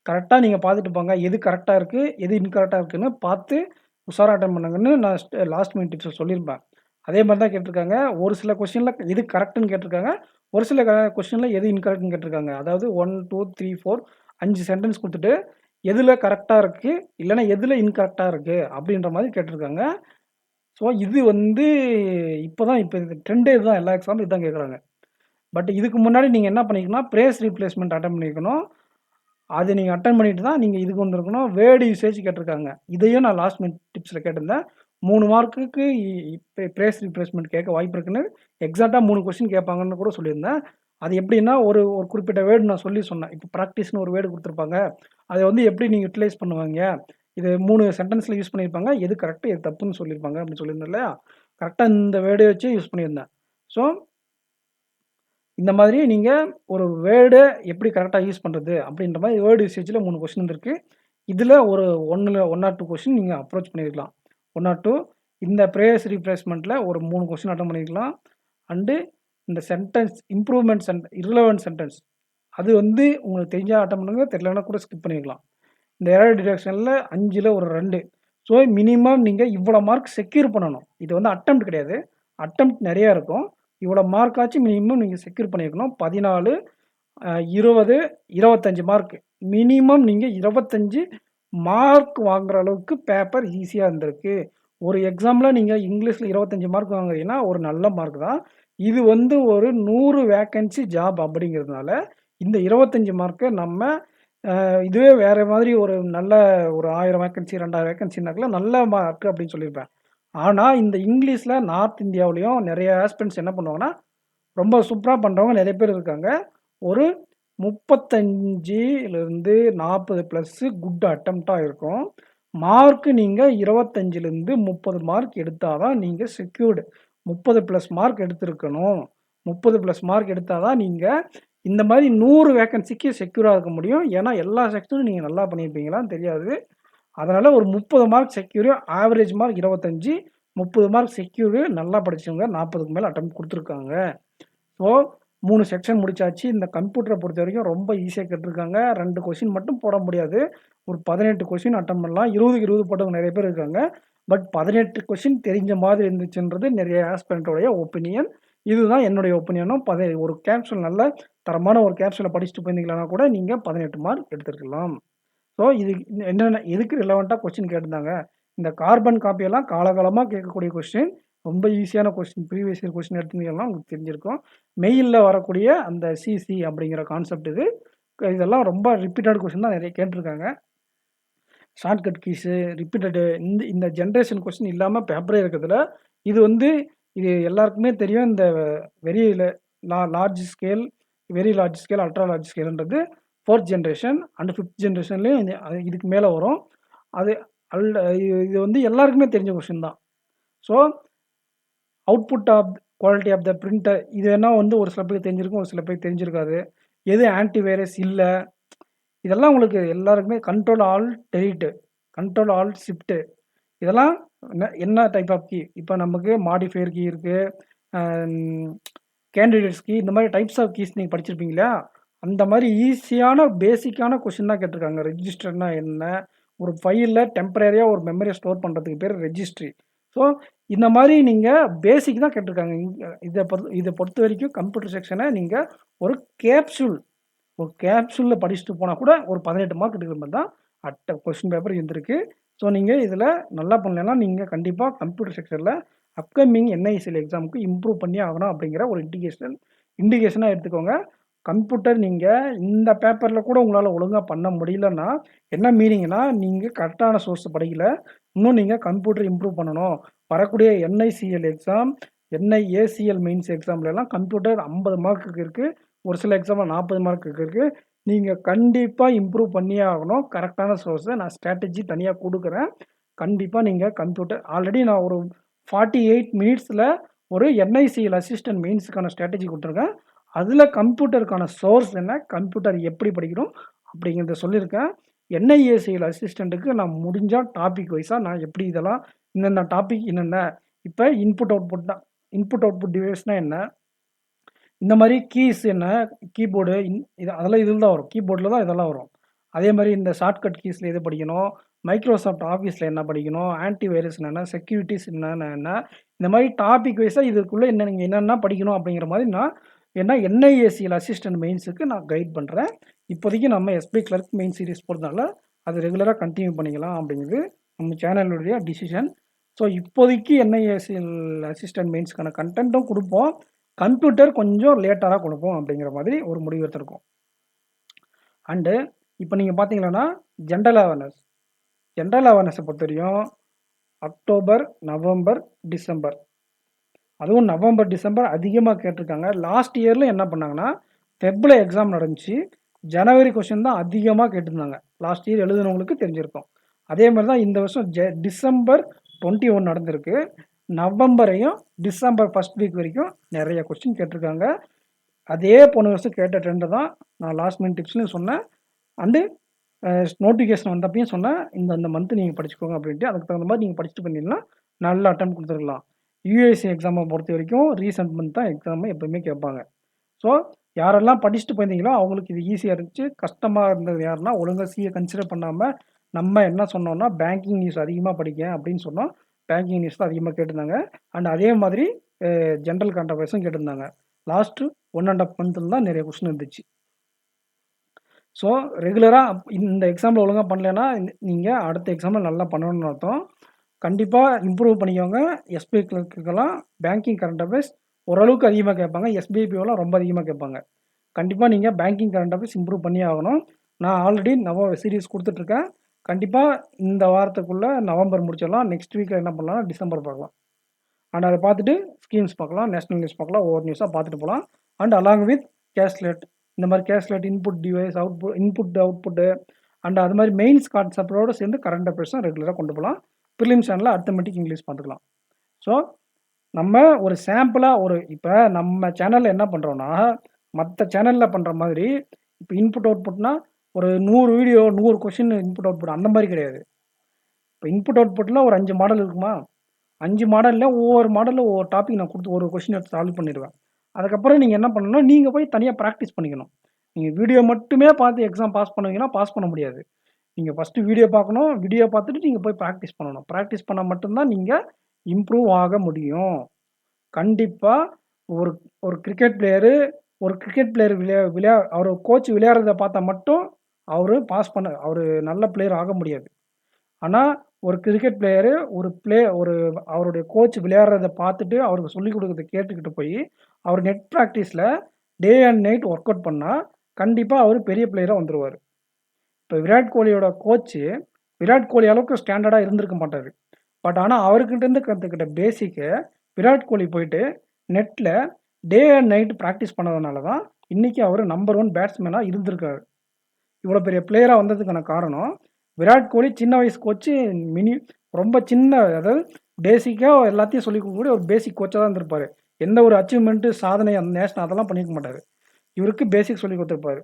கரெக்ட்டா நீங்க பார்த்துட்டு போங்க. எது கரெக்ட்டா இருக்கு, எது இன்கரெக்ட்டா இருக்குன்னு பார்த்து உஷாரா அட்டெம்ப்ட் பண்ணுங்கன்னு நான் லாஸ்ட் மினிட் டிப்ஸ்ல சொல்லியிருப்பேன். அதே மாரி தான் கேட்டிருக்காங்க. ஒரு சில கொஸ்டின்ல எது கரெக்ட்ன்னு கேட்டிருக்காங்க. ஒரு சில கொஸ்டின்ல எது இன்கரெக்ட்ன்னு கேட்டிருக்காங்க. அதாவது 1, 2, 3, 4 5 சென்டென்ஸ் குடுத்துட்டு, எதுல கரெக்ட்டா இருக்கு, இல்லன்னா எதுல இன்கரெக்ட்டா இருக்கு அப்படின்ற மாரி கேட்டிருக்காங்க. ஸோ இது வந்து இப்ப இந்த ட்ரெண்டே இதுதான். எல்லா எக்ஸாம்லயும் இதான் கேட்குறாங்க. பட் இதுக்கு முன்னாடி நீங்க என்ன பண்ணிக்கணும்னா, பிரேஸ் ரீப்ளேஸ்மென்ட் அட்டெம்ப்ட் பண்ணியிருக்கணும். அது நீங்க அட்டெண்ட் பண்ணிட்டு தான் நீங்க இதுக்கு வந்திருக்கணும். வேர்ட் யூசேஜ் கேட்டிருக்காங்க. இதையும் நான் லாஸ்ட் மினிட் டிப்ஸ்ல கேட்டிருந்தேன். 3 மார்க்குக்கு பிரேஸ் ரீப்ளேஸ்மென்ட் கேட்க வாய்ப்பு இருக்குன்னு எக்ஸாக்ட்டா 3 கொஸ்டின் கேட்பாங்கன்னு கூட சொல்லியிருந்தேன். அது எப்படின்னா, ஒரு ஒரு குறிப்பிட்ட வேர்ட் நான் சொன்னேன். இப்ப பிராக்டிஸ்ன்னு ஒரு வேர்ட் குடுத்துருப்பாங்க. அத வந்து எப்படி நீங்க யுட்டிலைஸ் பண்ணுவாங்க? இது 3 சென்டென்ஸ்ல யூஸ் பண்ணியிருப்பாங்க. எது கரெக்ட், எது தப்புன்னு சொல்லியிருப்பாங்க அப்படின்னு சொல்லியிருந்தேன் இல்லையா? கரெக்ட்டா இந்த வேர்ட வச்சு யூஸ் பண்ணியிருந்தேன். ஸோ இந்த மாதிரி நீங்க ஒரு வேர்ட எப்படி கரெக்ட்டா யூஸ் பண்றது அப்படின்ற மாரி வேர்ட் யூசேஜ்ல 3 கொஸ்டின் வந்திருக்கு. இதுல ஒரு 1 ஆர் 2 கொஸ்டின் நீங்க அப்ரோச் பண்ணியிருக்கலாம். 1 ஆர் 2 இந்த ப்ரேயர்ஸ் ரீப்ளேஸ்மெண்ட்டில் ஒரு 3 கொஸ்டின் அட்டன் பண்ணிக்கலாம். அண்டு இந்த சென்டென்ஸ் இம்ப்ரூவ்மெண்ட் irrelevant சென்டென்ஸ் அது வந்து உங்களுக்கு தெரிஞ்சால் அட்டன் பண்ணுங்க, தெரியலனா கூட ஸ்கிப் பண்ணிக்கலாம். இந்த எரர் டிடெக்ஷனில் 5ல் ஒரு 2. ஸோ மினிமம் நீங்கள் இவ்வளோ மார்க் செக்யூர் பண்ணணும். இது வந்து அட்டெம்ப்ட் கிடையாது, அட்டெம்ப்ட் நிறையா இருக்கும். இவ்வளோ மார்க்காச்சும் மினிமம் நீங்கள் செக்யூர் பண்ணியிருக்கணும். 14, 20, 25 மார்க் மினிமம் நீங்கள் 25 மார்க் வாங்குற அளவுக்கு பேப்பர் ஈஸியாக இருந்திருக்கு. ஒரு எக்ஸாமில் நீங்கள் இங்கிலீஷில் 25 மார்க் வாங்குறீங்கன்னா ஒரு நல்ல மார்க் தான். இது வந்து ஒரு 100 வேக்கன்சி ஜாப் அப்படிங்கிறதுனால இந்த 25 மார்க்கை நம்ம இதுவே வேறு மாதிரி ஒரு நல்ல ஒரு 1000 வேக்கன்சி 2000 வேக்கன்சினாக்கல நல்ல மார்க் அப்படின்னு சொல்லியிருப்பேன். ஆனால் இந்த இங்கிலீஷில் நார்த் இந்தியாவிலையும் நிறைய ஆஸ்பிரண்ட்ஸ் என்ன பண்ணுவாங்கன்னா ரொம்ப சூப்பராக பண்ணுறவங்க நிறைய பேர் இருக்காங்க. ஒரு 35லேருந்து 40 ப்ளஸ்ஸு குட் அட்டெம்ப்டாக இருக்கும். மார்க்கு நீங்கள் 25லேருந்து 30 மார்க் எடுத்தால் தான் நீங்கள் செக்யூர்டு. 30 ப்ளஸ் மார்க் எடுத்திருக்கணும். 30 ப்ளஸ் மார்க் எடுத்தால் தான் நீங்கள் இந்த மாதிரி 100 வேக்கன்சிக்கு செக்யூராக இருக்க முடியும். ஏன்னா எல்லா செக்ஷனும் நீங்கள் நல்லா பண்ணியிருப்பீங்களான்னு தெரியாது. அதனால் ஒரு 30 மார்க் செக்யூரு, ஆவரேஜ் மார்க் 25, 30 மார்க் செக்யூரு. நல்லா படித்தவங்க 40க்கு மேலே அட்டெம்ப்ட் கொடுத்துருக்காங்க. ஸோ 3 செக்ஷன் முடிச்சாச்சு. இந்த கம்ப்யூட்டரை பொறுத்த வரைக்கும் ரொம்ப ஈஸியாக கேட்டிருக்காங்க. 2 கொஷின் மட்டும் போட முடியாது, ஒரு 18 கொஷின் அட்டன் பண்ணலாம். 20க்கு 20 போட்டவங்க நிறைய பேர் இருக்காங்க. பட் 18 கொஷின் தெரிஞ்ச மாதிரி இருந்துச்சுன்றது நிறைய ஆஸ்பிரண்ட்டோடைய ஒப்பீனியன். இதுதான் என்னுடைய ஒப்பீனியனும். ஒரு கேப்சூல் நல்ல தரமான ஒரு கேப்சூலை படிச்சுட்டு போயிருந்தீங்களா கூட நீங்கள் 18 மார்க் எடுத்துருக்கலாம். ஸோ இது என்னென்ன எதுக்கு ரிலவெண்ட்டாக கொஸ்டின் கேட்டிருந்தாங்க, இந்த கார்பன் காப்பியெல்லாம் காலகாலமாக கேட்கக்கூடிய கொஸ்டின், ரொம்ப ஈஸியான கொஸ்டின். ப்ரீவியஸ் இயர் கொஸ்டின் எடுத்தீங்கன்னா உங்களுக்கு தெரிஞ்சிருக்கும். மெயிலில் வரக்கூடிய அந்த சிசி அப்படிங்கிற கான்செப்ட் இதெல்லாம் ரொம்ப ரிப்பீட்டட் கொஸ்டின் தான் நிறைய கேட்டிருக்காங்க. ஷார்ட்கட் கீஸு ரிப்பீட்டடு இந்த ஜென்ரேஷன் கொஸ்டின் இல்லாமல் பேப்பரே இருக்கிறதுல இது வந்து இது எல்லாருக்குமே தெரியும். இந்த very large scale, very large scale, ultra large ஸ்கேல்ன்றது 4th ஜென்ரேஷன் அண்ட் 5th ஜென்ரேஷன்லேயும் இதுக்கு மேலே வரும். அது இது வந்து எல்லாருக்குமே தெரிஞ்ச கொஸ்டின் தான். So output of quality of the printer இது என்ன வந்து ஒரு சில பேருக்கு தெரிஞ்சிருக்கும், ஒரு சில பேருக்கு தெரிஞ்சிருக்காது. எது ஆன்டிவைரஸ் இல்லை, இதெல்லாம் உங்களுக்கு எல்லாருக்குமே control all delete, control all shift, இதெல்லாம் என்ன டைப் ஆஃப் கீ. இப்போ நமக்கு மாடிஃபையர் கீ இருக்குது, கேண்டிடேட்ஸ் கீ, இந்த மாதிரி டைப்ஸ் ஆஃப் கீஸ் நீங்கள் படிச்சிருப்பீங்களா? அந்த மாதிரி ஈஸியான பேசிக்கான கொஸ்டின் தான் கேட்டிருக்காங்க. ரெஜிஸ்டர்னா என்ன, ஒரு ஃபைலில் டெம்பரரியாக ஒரு மெமரியை ஸ்டோர் பண்ணுறதுக்கு பேர் ரெஜிஸ்ட்ரி. ஸோ இந்த மாதிரி நீங்கள் பேசிக் தான் கேட்டிருக்காங்க. இதை பொறுத்த வரைக்கும் கம்ப்யூட்டர் செக்ஷனை நீங்கள் ஒரு கேப்சூலில் படிச்சுட்டு போனால் கூட ஒரு 18 மார்க் எடுக்கிற மாதிரி தான் கொஸ்டின் பேப்பர் இருந்திருக்கு. ஸோ நீங்கள் இதில் நல்லா பண்ணலைன்னா நீங்கள் கண்டிப்பாக கம்ப்யூட்டர் செக்ஷனில் அப்கமிங் என்ஐசிஎல் எக்ஸாமுக்கு இம்ப்ரூவ் பண்ணி ஆகணும் அப்படிங்கிற ஒரு இண்டிகேஷனாக எடுத்துக்கோங்க. கம்ப்யூட்டர் நீங்கள் இந்த பேப்பரில் கூட உங்களால் ஒழுங்காக பண்ண முடியலன்னா என்ன மீனிங்னா நீங்கள் கரெக்டான சோர்ஸ் படிக்கல. இன்னும் நீங்கள் கம்ப்யூட்டர் இம்ப்ரூவ் பண்ணணும். வரக்கூடிய என்ஐசிஎல் எக்ஸாம், என்ஐஏசிஎல் மெயின்ஸ் எக்ஸாம்லலாம் கம்ப்யூட்டர் 50 மார்க்குக்கு இருக்குது, ஒரு சில எக்ஸாமில் 40 மார்க்குக்கு இருக்குது. நீங்கள் கண்டிப்பாக இம்ப்ரூவ் பண்ணியே ஆகணும். கரெக்டான சோர்ஸை நான் ஸ்ட்ராட்டஜி தனியாக கொடுக்குறேன். கண்டிப்பாக நீங்கள் கம்ப்யூட்டர் ஆல்ரெடி நான் ஒரு 48 மினிட்ஸில் ஒரு என்ஐசிஎல் அசிஸ்டன்ட் மெயின்ஸுக்கான ஸ்ட்ராட்டஜி கொடுத்துருக்கேன். அதில் கம்ப்யூட்டருக்கான சோர்ஸ் என்ன, கம்ப்யூட்டர் எப்படி படிக்கணும் அப்படிங்கிறத சொல்லியிருக்கேன். என்ஐஏசிஎல் அசிஸ்டண்ட்டுக்கு நான் முடிஞ்சால் டாபிக் வைஸாக நான் எப்படி இதெல்லாம் என்னென்ன டாபிக் என்னென்ன, இப்போ இன்புட் அவுட்புட் டிவைஸ்னால் என்ன, இந்த மாதிரி கீஸ் என்ன, கீபோர்டு அதெல்லாம் இதில் தான் வரும், கீபோர்டில் தான் இதெல்லாம் வரும். அதே மாதிரி இந்த ஷார்ட்கட் கீஸில் எது படிக்கணும், மைக்ரோசாஃப்ட் ஆஃபீஸில் என்ன படிக்கணும், ஆன்டி வைரஸ் என்ன, செக்யூரிட்டிஸ் என்ன, இந்த மாதிரி டாபிக் வைஸாக இதுக்குள்ளே நீங்கள் என்னென்ன படிக்கணும் அப்படிங்கிற மாதிரி நான் என்ஐஏசிஎல் அசிஸ்டன்ட் மெயின்ஸுக்கு நான் கைட் பண்ணுறேன். இப்போதைக்கு நம்ம எஸ்பி கிளர்க் மெயின் சீரிஸ் போகிறதுனால அது ரெகுலராக கண்டினியூ பண்ணிக்கலாம் அப்படிங்கிறது நம்ம சேனலுடைய டிசிஷன். ஸோ இப்போதைக்கு என்ஐஏசிஎல் அசிஸ்டன்ட் மெயின்ஸ்க்கான கண்டென்ட்டும் கொடுப்போம், கம்ப்யூட்டர் கொஞ்சம் லேட்டராக கொடுப்போம் அப்படிங்கிற மாதிரி ஒரு முடிவு எடுத்திருக்கோம். அண்டு இப்போ நீங்கள் பார்த்தீங்கன்னா ஜென்ரல் அவேர்னஸை பொறுத்த வரையும் அக்டோபர், நவம்பர், டிசம்பர், அதுவும் நவம்பர், டிசம்பர் அதிகமாக கேட்டிருக்காங்க. லாஸ்ட் இயரில் என்ன பண்ணாங்கன்னா ஃபெப்ரில் எக்ஸாம் நடந்துச்சு, ஜனவரி கொஸ்டின் தான் அதிகமாக கேட்டிருந்தாங்க. லாஸ்ட் இயர் எழுதுனவங்களுக்கு தெரிஞ்சிருக்கும். அதே மாதிரி தான் இந்த வருஷம் டிசம்பர் 21 நடந்திருக்கு. நவம்பரையும் டிசம்பர் ஃபர்ஸ்ட் வீக் வரைக்கும் நிறைய கொஸ்டின் கேட்டிருக்காங்க. அதே போன வருஷம் கேட்ட ட்ரெண்டு தான் நான் லாஸ்ட் மினிட் டிப்ஸ்லையும் சொன்னேன். அண்டு நோட்டிஃபிகேஷன் வந்தப்பயும் சொன்னேன், இந்த மந்த் நீங்க படிச்சுக்கோங்க அப்படின்ட்டு. அதுக்கு தகுந்த மாரி நீங்க படிச்சுட்டு பண்ணீங்கன்னா, நல்ல அட்டெம்ப்ட் குடுத்துருக்கலாம். யுஎஸ்சி எக்ஸாம பொறுத்தவரைக்கும் ரீசென்ட் மந்த் தான் எக்ஸாம எப்பவுமே கேட்பாங்க. ஸோ, யாரெல்லாம் படிச்சுட்டு போயிருந்தீங்களோ, அவங்களுக்கு இது ஈஸியா இருந்துச்சு. கஷ்டமா இருந்தது யாருன்னா, ஒழுங்கா சிஏ கன்சிடர் பண்ணாம, நம்ம என்ன சொன்னோம்னா, பேங்கிங் நியூஸ் அதிகமா படிங்க அப்படின்னு சொன்னோம். பேங்கிங் நியூஸ் தான் அதிகமா கேட்டிருந்தாங்க. அண்ட் அதே மாதிரி ஜெனரல் கரண்ட் அஃபேர்ஸும் கேட்டிருந்தாங்க. லாஸ்ட் 1 1/2 மந்த்ல தான் நெறைய கொஸ்டின் இருந்துச்சு. ஸோ, ரெகுலரா இந்த எக்ஸாம்ல ஒழுங்கா பண்ணலன்னா, நீங்க அடுத்த எக்ஸாம்ல நல்லா பண்ணணும்னு அர்த்தம். கண்டிப்பா இம்ப்ரூவ் பண்ணிக்கோங்க. எஸ்பிஐ கிளர்க்குக்கெல்லாம் பேங்கிங் கரண்ட் அஃபேர்ஸ் ஓரளவுக்கு அதிகமா கேட்பாங்க. எஸ்பிஐ பிஓலாம் ரொம்ப அதிகமா கேட்பாங்க. கண்டிப்பா நீங்க பேங்கிங் கரண்ட் அஃபேர்ஸ் இம்ப்ரூவ் பண்ணியே ஆகணும். நான் ஆல்ரெடி சீரிஸ் குடுத்துட்டுருக்கேன். கண்டிப்பா இந்த வாரத்துக்குள்ள நவம்பர் முடிச்சிடலாம். நெக்ஸ்ட் வீக்ல என்ன பண்ணலாம்னா டிசம்பர் பார்க்கலாம். அண்ட் அத பார்த்துட்டு ஸ்கீம்ஸ் பார்க்கலாம், நேஷனல் நியூஸ் பார்க்கலாம், ஒவ்வொரு நியூஸா பார்த்துட்டு போலாம். அண்ட் அலாங் வித் கேஷ்லெட் இந்த மாரி caselet, input device, input, output and அது மாரி மெயின்ஸ் கான்செப்டோட சேர்ந்து கரண்ட் அஃபேர்ஸும் ரெகுலரா கொண்டு போலாம். பிரிலிம்ஸ் சேனல்ல அரித்மெடிக், இங்கிலீஷ் பார்த்துக்கலாம். ஸோ, நம்ம ஒரு சாம்பிளா இப்ப நம்ம சேனல்ல என்ன பண்றோம்னா, மத்த சேனல்ல பண்ற மாதிரி இப்ப இன்புட், அவுட்புட்னா ஒரு 100 வீடியோ, 100 கொஸ்டின் இன்புட், அவுட்புட் அந்த மாரி கிடையாது. இப்ப இன்புட், அவுட்புட்ல ஒரு 5 மாடல் இருக்குமா? 5 மாடல்ல ஒவ்வொரு மாடல்ல ஒவ்வொரு டாபிக் நான் குடுத்து ஒரு கொஸ்டின் எடுத்து சால்வ் பண்ணிருவேன். அதுக்கப்புறம் நீங்க என்ன பண்ணணும்னா, நீங்க போய் தனியா பிராக்டிஸ் பண்ணிக்கணும். நீங்க வீடியோ மட்டுமே பார்த்து எக்ஸாம் பாஸ் பண்ணுவீங்கன்னா, பாஸ் பண்ண முடியாது. நீங்க ஃபர்ஸ்ட்டு வீடியோ பார்க்கணும். வீடியோ பார்த்துட்டு நீங்க போய் பிராக்டிஸ் பண்ணணும். பிராக்டிஸ் பண்ணா மட்டும் தான் நீங்க இம்ப்ரூவ் ஆக முடியும். கண்டிப்பா ஒரு ஒரு கிரிக்கெட் பிளேயரு ஒரு கிரிக்கெட் பிளேயர் அவரு கோச் விளையாடுறத பார்த்தா மட்டும் அவரு நல்ல பிளேயர் ஆக முடியாது. ஆனா, ஒரு கிரிக்கெட் பிளேயரு ஒரு அவருடைய கோச் விளையாடுறத பார்த்துட்டு, அவருக்கு சொல்லிக் குடுக்கறத கேட்டுக்கிட்டு போயி, அவர் நெட் பிராக்டிஸ்ல day and night work out பண்ணா, கண்டிப்பா அவரு பெரிய பிளேயரா வந்துருவாரு. இப்ப விராட் கோலியோட கோச்சு, விராட் கோலி அளவுக்கு ஸ்டாண்டர்டா இருந்திருக்க மாட்டாரு. பட் ஆனா, அவர்கிட்ட இருந்து கத்துக்கிட்ட பேசிக்க விராட் கோலி போயிட்டு நெட்ல டே அண்ட் நைட் பிராக்டிஸ் பண்ணதுனால தான், இன்னைக்கு அவரு நம்பர் 1 பேட்ஸ்மேனா இருந்திருக்காரு. இவ்வளோ பெரிய பிளேயரா வந்ததுக்கான காரணம், விராட் கோலி சின்ன வயசு கோச்சு ரொம்ப சின்ன அதாவது பேசிக்கா எல்லாத்தையும் சொல்லிக் குடுக்கக்கூடிய ஒரு பேசிக் கோச்சா தான் இருந்திருப்பாரு. எந்த ஒரு அச்சீவ்மென்ட், சாதனை, நேஷனல் அதெல்லாம் பண்ணியிருக்க மாட்டாரு. இவருக்கு பேசிக் சொல்லிக் குடுத்திருப்பாரு.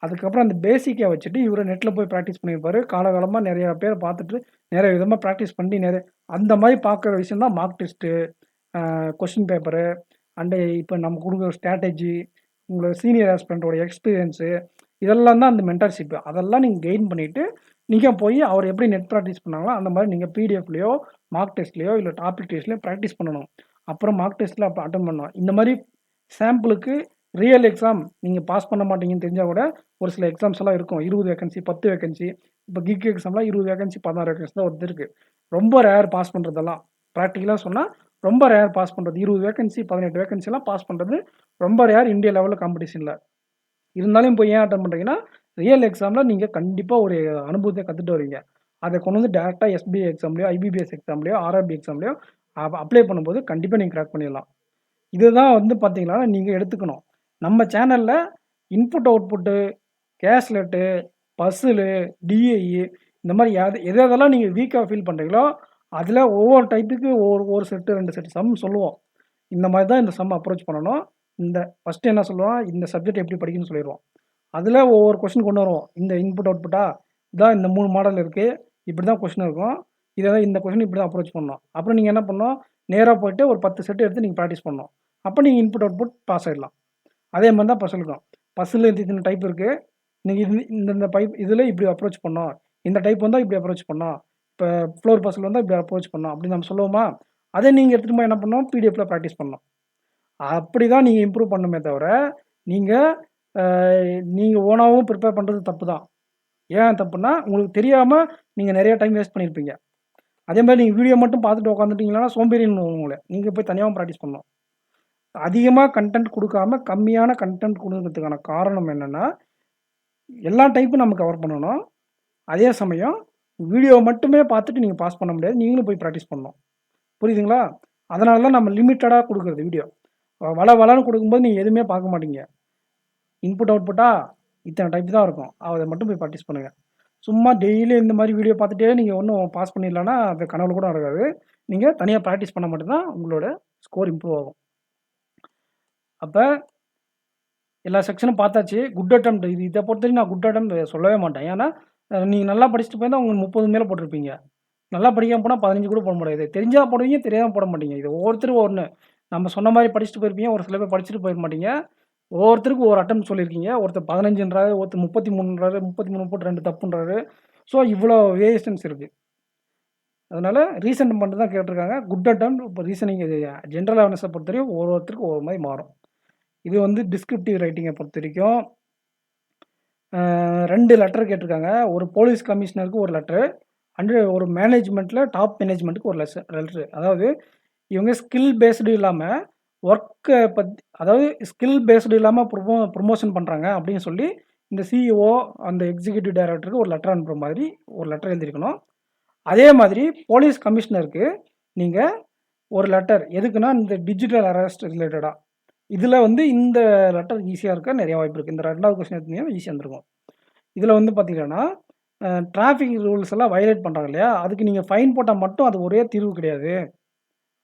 அதுக்கப்புறம் அந்த பேசிக்க வச்சுட்டு இவரு நெட்ல போய் பிராக்டிஸ் பண்ணியிருப்பாரு. காலகாலமா நெறைய பேர் பார்த்துட்டு, நெறைய விதமா பிராக்டிஸ் பண்ணி அந்த மாரி பார்க்குற விஷயம் தான் mark test, question paper and இப்ப நம்ம குடுக்குற ஸ்ட்ராட்டஜி, உங்களோட சீனியர் ஆஸ்பிரண்டோட எக்ஸ்பீரியன்ஸு இதெல்லாம் தான் அந்த மென்டார்ஷிப். அதெல்லாம் நீங்க கெயின் பண்ணிட்டு, நீங்க போய் அவர் எப்படி நெட் பிராக்டிஸ் பண்ணாங்களோ, அந்த மாரி நீங்க பிடிஎஃப்லயோ, மார்க் டெஸ்ட்லயோ இல்ல டாபிக் டெஸ்ட்லயோ பிராக்டிஸ் பண்ணணும். அப்புறம் மார்க் டெஸ்ட்ல அட்டெண்ட் பண்ணணும். இந்த மாரி சாம்பிளுக்கு ரியல் எக்ஸாம் நீங்க பாஸ் பண்ண மாட்டீங்கன்னு தெரிஞ்சா கூட, ஒரு சில எக்ஸாம்ஸ் எல்லாம் இருக்கும். 20 வேக்கன்சி, 10 வேக்கன்சி. இப்ப கிக் எக்ஸாம்லாம் 20 வேக்கன்சி, 16 வேக்கன்சி தான் வந்திருக்கு. ரொம்ப ரேர் பாஸ் பண்றதெல்லாம். பிராக்டிகலா சொன்னா, ரொம்ப ரேர் பாஸ் பண்றது. 20 வேக்கன்சி, 18 வேக்கன்சிலாம் பாஸ் பண்றது ரொம்ப ரேர் இந்தியா லெவல்ல காம்படிஷன்ல. இருந்தாலும் இப்போ ஏன் அட்டெண்ட் பண்றீங்கன்னா, ரியல் எக்ஸாம்ல நீங்க கண்டிப்பா ஒரு அனுபவத்த கத்துட்டு வருவீங்க. அத கொண்டு வந்து டைரக்ட்டா எஸ்பிஐ எக்ஸாம்லயோ, ஐபிபிஎஸ் எக்ஸாம்லயோ, ஆர்ஆர்பி எக்ஸாம்லயோ அப்ளை பண்ணும்போது கண்டிப்பா நீங்க கிராக் பண்ணிடலாம். இதுதான் வந்து பார்த்தீங்கன்னா, நீங்க எடுத்துக்கணும். நம்ம சேனல்ல இன்புட், அவுட்புட்டு, கேஷ்லெட்டு, பசிலு, டிஐஇ இந்த மாரி எதெல்லாம் நீங்க வீக்கா ஃபீல் பண்றீங்களோ, அதுல ஒவ்வொரு டைப்புக்கு ஒரு செட்டு, 2 செட் சம் சொல்லுவோம். இந்த மாரி தான் இந்த சம் அப்ரோச் பண்ணணும். ஃபர்ஸ்ட்டு என்ன சொல்லுவோம், இந்த சப்ஜெக்ட் எப்படி படிக்கணும்னு சொல்லிருவோம். அதுல ஒவ்வொரு கொஸ்டின் கொண்டு வருவோம். இந்த இன்புட், அவுட்புட்டா, இதான் இந்த 3 மாடல் இருக்கு. இப்படி தான் கொஸ்டின் இருக்கும். இந்த கொஸ்டின் இப்படி தான் அப்ரோச் பண்ணணும். அப்புறம் நீங்க என்ன பண்ணணும், நேரா போயிட்டு ஒரு 10 செட் எடுத்து நீங்க பிராக்டிஸ் பண்ணணும். அப்ப நீங்க இன்புட், அவுட்புட் பாஸ் ஆயிடலாம். அதே மாரி தான் பசிலுக்கும். பசில்ல இத்தன டைப் இருக்கு. நீங்க இந்த இதுல இப்படி அப்ரோச் பண்ணணும். இந்த டைப் வந்தா இப்படி அப்ரோச் பண்ணணும். இப்ப ஃப்ளோர் பசில் வந்தா இப்படி அப்ரோச் பண்ணணும். அப்படின்னு நம்ம சொல்லுவோமா? அத நீங்க எடுத்துட்டு போய் என்ன பண்ணணும், பிடிஎஃப்ல பிராக்டிஸ் பண்ணணும். அப்படிதான் நீங்க இம்ப்ரூவ் பண்ணணுமே தவிர, நீங்க அ நீங்க ஓனாவும் ப்ரிப்பேர் பண்றது தப்பு தான். ஏன் தப்புன்னா, உங்களுக்கு தெரியாம நீங்க நெறைய டைம் வேஸ்ட் பண்ணியிருப்பீங்க. அதே மாரி நீங்க வீடியோ மட்டும் பார்த்துட்டு உட்காந்துட்டீங்கன்னா, சோம்பேறின்னுவோம் உங்கள. நீங்க போய் தனியாவும் பிராக்டிஸ் பண்ணணும். அதிகமா கன்டென்ட் குடுக்காம, கம்மியான கன்டென்ட் குடுக்கறதுக்கான காரணம் என்னன்னா, எல்லா டைப்பும் நம்ம கவர் பண்ணணும். அதே சமயம் வீடியோ மட்டுமே பார்த்துட்டு நீங்க பாஸ் பண்ண முடியாது. நீங்களும் போய் பிராக்டிஸ் பண்ணணும். புரியுதுங்களா? அதனால தான் நம்ம லிமிட்டடா குடுக்குறது வீடியோ. வளவளன்னு குடுக்கும்போது நீங்க எதுவுமே பார்க்க மாட்டீங்க. இன்புட், அவுட்புட்டா இத்தன டைப் தான் இருக்கும். அத மட்டும் போய் பிராக்டிஸ் பண்ணுங்க. சும்மா டெய்லி இந்த மாரி வீடியோ பார்த்துட்டே நீங்க ஒண்ணும் பாஸ் பண்ணிடலான்னா, அது கனவுல கூட நடக்காது. நீங்க தனியா பிராக்டிஸ் பண்ணா மட்டும் தான் உங்களோட ஸ்கோர் இம்ப்ரூவ் ஆகும். அப்ப எல்லா செக்ஷனும் பார்த்தாச்சு. குட் அட்டெம்ப்ட் இத பொறுத்தவரைக்கும் நான் குட் அட்டெம்ப்ட் சொல்லவே மாட்டேன். ஏன்னா, நீங்க நல்லா படிச்சுட்டு போயிருந்தா உங்களுக்கு 30 மேல போட்டிருப்பீங்க. நல்லா படிக்காம போனா 15 கூட போட முடியாது. தெரிஞ்சா போடுவீங்க, தெரியாம போட மாட்டீங்க. இது ஒவ்வொருத்தருக்கும் ஒண்ணு. நம்ம சொன்ன மாரி படிச்சுட்டு போயிருப்பீங்க. ஒரு சில பேர் படிச்சுட்டு போயிருக்க மாட்டீங்க. ஒவ்வொருத்தருக்கும் ஒரு அட்டெம்ப்ட் சொல்லியிருக்கீங்க. ஒருத்தர் 15ன்றாரு, ஒருத்தர் 33ன்றாரு, 33 போட்டு 2 தப்புன்றாரு. ஸோ இவ்வளோ வேரியேஷன்ஸ் இருக்கு. அதனால ரீசன் மட்டும் தான் கேட்டிருக்காங்க. குட் அட்டெம்ப்ட் இப்போ ரீசனிங் இது ஜெனரல் அவேர்னஸை பொறுத்தவரைக்கும் ஒவ்வொருத்தருக்கும் ஒவ்வொரு மாதிரி மாறும். இது வந்து டிஸ்கிரிப்டிவ் ரைட்டிங்கை பொறுத்த வரைக்கும் 2 லெட்டர் கேட்டிருக்காங்க. ஒரு போலீஸ் கமிஷனருக்கு ஒரு லெட்டரு அண்டு ஒரு மேனேஜ்மெண்ட்டில் டாப் மேனேஜ்மெண்ட்டுக்கு ஒரு லெட்டரு. அதாவது இவங்க ஸ்கில் பேஸ்டு இல்லாமல் ஒர்க்கை பற்றி, அதாவது ஸ்கில் பேஸ்டு இல்லாமல் ப்ரொமோஷன் பண்ணுறாங்க அப்படின்னு சொல்லி இந்த சிஇஓ அந்த எக்ஸிக்யூட்டிவ் டைரக்டருக்கு ஒரு லெட்டர் அனுப்புகிற மாதிரி ஒரு லெட்டர் எழுதியிருக்கணும். அதே மாதிரி போலீஸ் கமிஷனருக்கு நீங்கள் ஒரு லெட்டர் எதுக்குன்னா இந்த டிஜிட்டல் அரெஸ்ட் ரிலேட்டடாக இதில் வந்து இந்த லெட்டர் ஈஸியாக இருக்க நிறைய வாய்ப்பு இருக்குது. இந்த 2வது கொஸ்டின் எடுத்தீங்கன்னா ஈஸியாக இருந்திருக்கும். இதில் வந்து பார்த்தீங்கன்னா டிராஃபிக் ரூல்ஸ் எல்லாம் வயலேட் பண்ணுறாங்க இல்லையா, அதுக்கு நீங்கள் ஃபைன் போட்டால் மட்டும் அது ஒரே தீர்வு கிடையாது.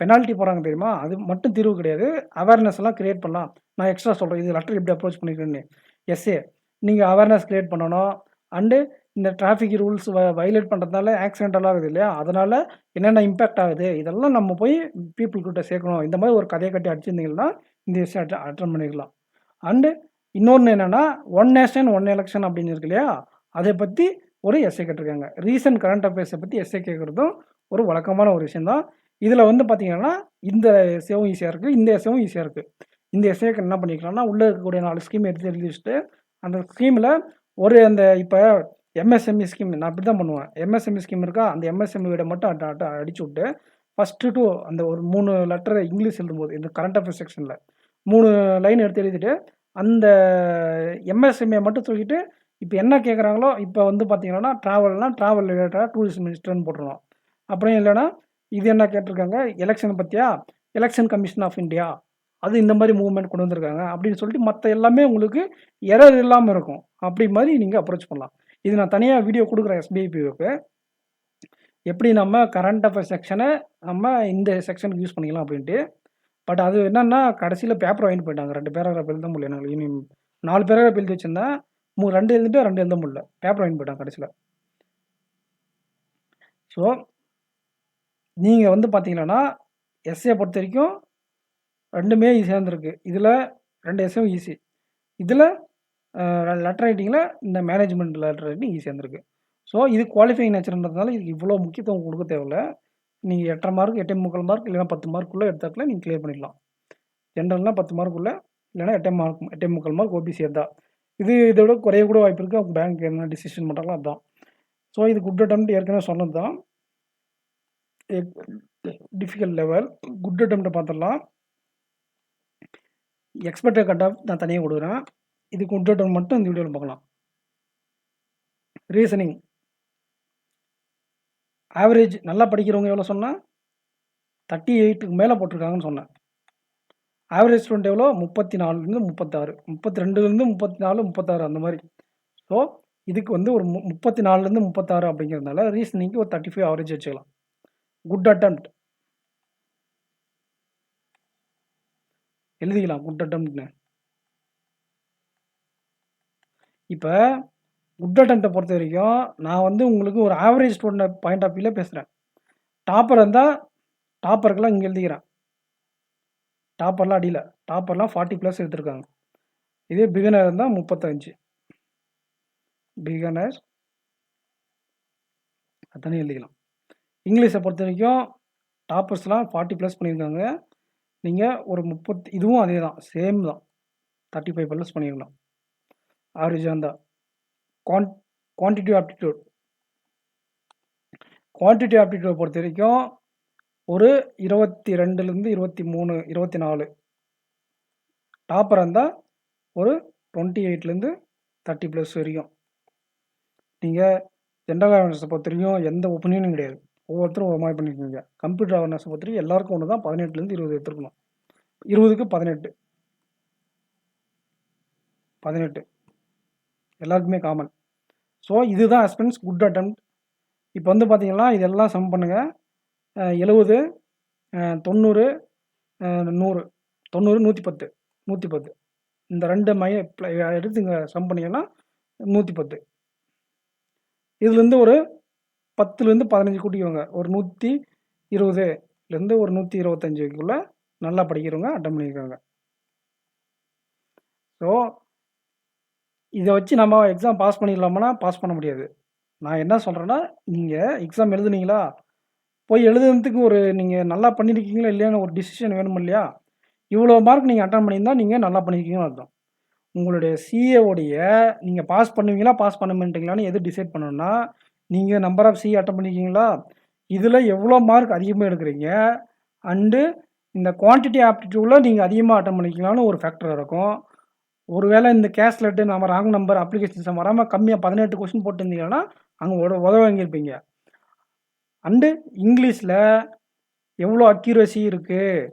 பெனால்ட்டி போகிறாங்க தெரியுமா, அது மட்டும் தீர்வு கிடையாது. அவேர்னஸ் எல்லாம் கிரியேட் பண்ணலாம். நான் எக்ஸ்ட்ரா சொல்கிறேன், இது லெட்டர் எப்படி அப்ரோச் பண்ணிக்கிறேன்னு. எஸ்ஏ நீங்கள் அவேர்னஸ் கிரியேட் பண்ணணும். அண்டு இந்த டிராஃபிக் ரூல்ஸ் வயலேட் பண்ணுறதுனால ஆக்சிடென்டெல்லாம் இருக்குது இல்லையா, அதனால் என்னென்ன இம்பேக்ட் ஆகுது இதெல்லாம் நம்ம போய் பீப்புள்கிட்ட சேர்க்கணும். இந்த மாதிரி ஒரு கதையை கட்டி அடிச்சிருந்தீங்கன்னா இந்த விஷயம் அட்டன் பண்ணிக்கலாம். அண்டு இன்னொன்று என்னென்னா, ஒன் நேஷன் ஒன் எலெக்ஷன் அப்படின்னு இருக்கு இல்லையா, அதை பற்றி ஒரு எஸ்ஏ கேட்டிருக்காங்க. ரீசன்ட் கரண்ட் அஃபேர்ஸை பற்றி எஸ்ஏ கேட்குறதும் ஒரு வழக்கமான ஒரு விஷயந்தான். இதில் வந்து பார்த்தீங்கன்னா இந்த எஸ்ஏவும் ஈஸியாக இருக்குது, இந்த எஸ்ஏவும் ஈஸியாக இருக்குது. இந்த எஸ்ஏக்கு என்ன பண்ணிக்கலாம்னா, உள்ளே இருக்கக்கூடிய 4 ஸ்கீம் எடுத்து எழுதி வச்சுட்டு அந்த ஸ்கீமில் ஒரு அந்த இப்போ எம்எஸ்எம்இ ஸ்கீம் நான் அப்படி தான் பண்ணுவேன். எம்எஸ்எம்இ ஸ்கீம் இருக்கா, அந்த எம்எஸ்எம்இ விட மட்டும் அடிச்சு விட்டு ஃபஸ்ட்டு டூ அந்த ஒரு 3 லெட்டரை இங்கிலீஷ் எழுதும்போது இந்த கரண்ட் அஃபேர்ஸ் செக்ஷனில் 3 லைன் எடுத்து எழுதிட்டு அந்த எம்எஸ்எம்ஏ மட்டும் தூக்கிட்டு இப்போ என்ன கேட்குறாங்களோ, இப்போ வந்து பார்த்தீங்கன்னா ட்ராவல் ரிலேட்டடாக டூரிஸ்ட் மினிஸ்டர்னு போட்டுருவோம். அப்புறம் இல்லைன்னா இது என்ன கேட்டிருக்காங்க, எலெக்ஷனை பற்றியா, எலெக்ஷன் கமிஷன் ஆஃப் இந்தியா, அது இந்த மாதிரி மூவ்மெண்ட் கொண்டு வந்திருக்காங்க அப்படின்னு சொல்லிட்டு மற்ற எல்லாமே உங்களுக்கு எரர் இல்லாமல் இருக்கும். அப்படி மாதிரி நீங்கள் அப்ரோச் பண்ணலாம். இது நான் தனியாக வீடியோ கொடுக்குறேன் எஸ்பிஐபிக்கு, எப்படி நம்ம கரண்ட் அஃபேர்ஸ் செக்ஷனை நம்ம இந்த செக்ஷனுக்கு யூஸ் பண்ணிக்கலாம் அப்படின்ட்டு. பட் அது என்னன்னா கடைசியில் பேப்பர் வாங்கிட்டு போயிட்டாங்க. 2 பேராகிராஃப் எழுத முடியல என்னால். இனி 4 பேராகிராஃப் எழுதி வச்சிருந்தேன். 2 எழுதிட்டு 2 எழுத முடியல. பேப்பர் வாங்கிட்டு போயிட்டாங்க கடைசியில். ஸோ நீங்கள் வந்து பார்த்தீங்கன்னா எஸ்ஏ பொறுத்த வரைக்கும் 2மே ஈஸியாக இருந்திருக்கு. இதில் 2 எஸ்ஏவும் ஈஸி. இதில் லெட்டர் ரைட்டிங்கில் இந்த மேனேஜ்மெண்ட் லெட்டர் ரைட்டிங் ஈஸியாக இருந்திருக்கு. ஸோ இது குவாலிஃபைங் நேச்சர்ன்றதுனால இதுக்கு இவ்வளோ முக்கியத்துவம் கொடுக்க தேவையில்ல. நீங்கள் 8.5 மார்க் 8.25 மார்க் இல்லைனா 10 மார்க்குள்ளே எடுத்தாக்கில் நீங்கள் கிளியர் பண்ணிடலாம். ஜென்ரல்னால் 10 மார்க்குள்ளே இல்லைனா 8.25 மார்க் ஓபிசி இருந்தால். இதை விட குறைய கூட வாய்ப்பு இருக்குது. அவங்க பேங்க் என்ன டிசிஷன் பண்ணுறாங்களோ அதுதான். ஸோ இது குட் அட்டெம்ப்ட் ஏற்கனவே சொன்னது தான். டிஃபிகல்ட் லெவல் குட் அட்டெம்ப்ட்டை பார்த்துடலாம். எக்ஸ்பெக்டட் கட் ஆஃப் நான் தனியாக கொடுக்குறேன். இது குட் அட்டெம்ப்ட் மட்டும் இந்த வீடியோவில் பார்க்கலாம். ரீசனிங் ஆவரேஜ் நல்லா படிக்கிறவங்க எவ்வளோ சொன்னால் 38க்கு மேலே போட்டிருக்காங்கன்னு சொன்னேன். ஆவரேஜ் ஸ்டூடெண்ட் எவ்வளோ 34லேருந்து 36, 32லேருந்து 34, 36 அந்த மாதிரி. ஸோ இதுக்கு வந்து ஒரு 34லேருந்து 36 அப்படிங்கிறதுனால ரீசனிங்க்கு ஒரு 35 ஆவரேஜ் வச்சுக்கலாம். குட் அட்டெம்ப்ட் எழுதிக்கலாம். குட் அட்டெம்ப்ட்னு. இப்போ குட் அட்டெம்ப்டை பொறுத்த வரைக்கும் நான் வந்து உங்களுக்கு ஒரு ஆவரேஜ் ஸ்டூடெண்ட் பாயிண்ட் ஆஃப் வியூவில் பேசுகிறேன். டாப்பர் இருந்தால் டாப்பருக்கெல்லாம் இங்கே எழுதிக்கிறேன். டாப்பர்லாம் அடியில், டாப்பர்லாம் 40+ எடுத்திருக்காங்க. இதே பிகினர் இருந்தால் 35. பிகினர் அத்தனை எழுதிக்கலாம். இங்கிலீஷை பொறுத்த வரைக்கும் டாப்பர்ஸ்லாம் 40+ பண்ணியிருக்காங்க. நீங்கள் ஒரு 30, இதுவும் அதே தான், சேம் தான், 35+ பண்ணியிருக்கலாம் ஆவரேஜாக இருந்தால். குவான்டிட்டிவ் ஆப்டிடியூட் பொறுத்த வரைக்கும் ஒரு 22லேருந்து 23, 24. டாப்பர் இருந்தால் ஒரு 28லேருந்து 30+ வரைக்கும். நீங்கள் ஜென்ரல் அவேர்னஸை பொறுத்த வரைக்கும் எந்த ஒப்பீனியனும் கிடையாது. ஒவ்வொருத்தரும் ஒரு மாதிரி பண்ணியிருக்கீங்க. கம்ப்யூட்டர் அவேர்னஸை பொறுத்த வரைக்கும் எல்லாருக்கும் ஒன்று தான், 18லேருந்து 20 எடுத்துருக்கணும். 20க்கு 18 எல்லாருக்குமே காமன். ஸோ இதுதான் ஆஸ்பிரண்ட்ஸ் குட் அட்டெம்ப்ட். இப்போ வந்து பார்த்தீங்கன்னா இதெல்லாம் சம் பண்ணுங்கள். 70, 90, 100, 90, 110 இந்த 2 எடுத்து இங்கே சம் பண்ணிங்கன்னா 110. இதுலேருந்து ஒரு 10லேருந்து 15 கூட்டிக்கோங்க. ஒரு 120லேருந்து ஒரு 125க்குள்ள நல்லா படிக்கிறவங்க அட்டெண்ட் பண்ணியிருக்காங்க. ஸோ இதை வச்சு நம்ம எக்ஸாம் பாஸ் பண்ணிடலாமான்னா பாஸ் பண்ண முடியாது. நான் என்ன சொல்கிறேன்னா, நீங்கள் எக்ஸாம் எழுதுனீங்களா, போய் எழுதுறதுக்கு ஒரு நீங்கள் நல்லா பண்ணியிருக்கீங்களா இல்லையான்னு ஒரு டிசிஷன் வேணும் இல்லையா? இவ்வளோ மார்க் நீங்கள் அட்டன் பண்ணியிருந்தால் நீங்கள் நல்லா பண்ணியிருக்கீங்கன்னு அர்த்தம். உங்களுடைய சிஏவுடைய நீங்கள் பாஸ் பண்ணுவீங்களா பாஸ் பண்ண மாட்டீங்களான்னு எது டிசைட் பண்ணணும்னா, நீங்கள் நம்பர் ஆஃப் சிஏ அட்டன் பண்ணியிருக்கீங்களா, இதில் எவ்வளோ மார்க் அதிகமாக எடுக்கிறீங்க, அண்டு இந்த குவான்டிட்டி ஆப்டிடியூடில் நீங்கள் அதிகமாக அட்டன் பண்ணிக்கலாம்னு ஒரு ஃபேக்டர் இருக்கும். ஒருவேளை இந்த கேஷ் லெட்டு நம்ம ராங் நம்பர் அப்ளிகேஷன்ஸ் வராமல் கம்மியாக 18 கொஸ்டின் போட்டிருந்தீங்கன்னா அங்கே உதவ வாங்கியிருப்பீங்க. அண்டு இங்கிலீஷில் எவ்வளோ அக்யூரசி இருக்குது,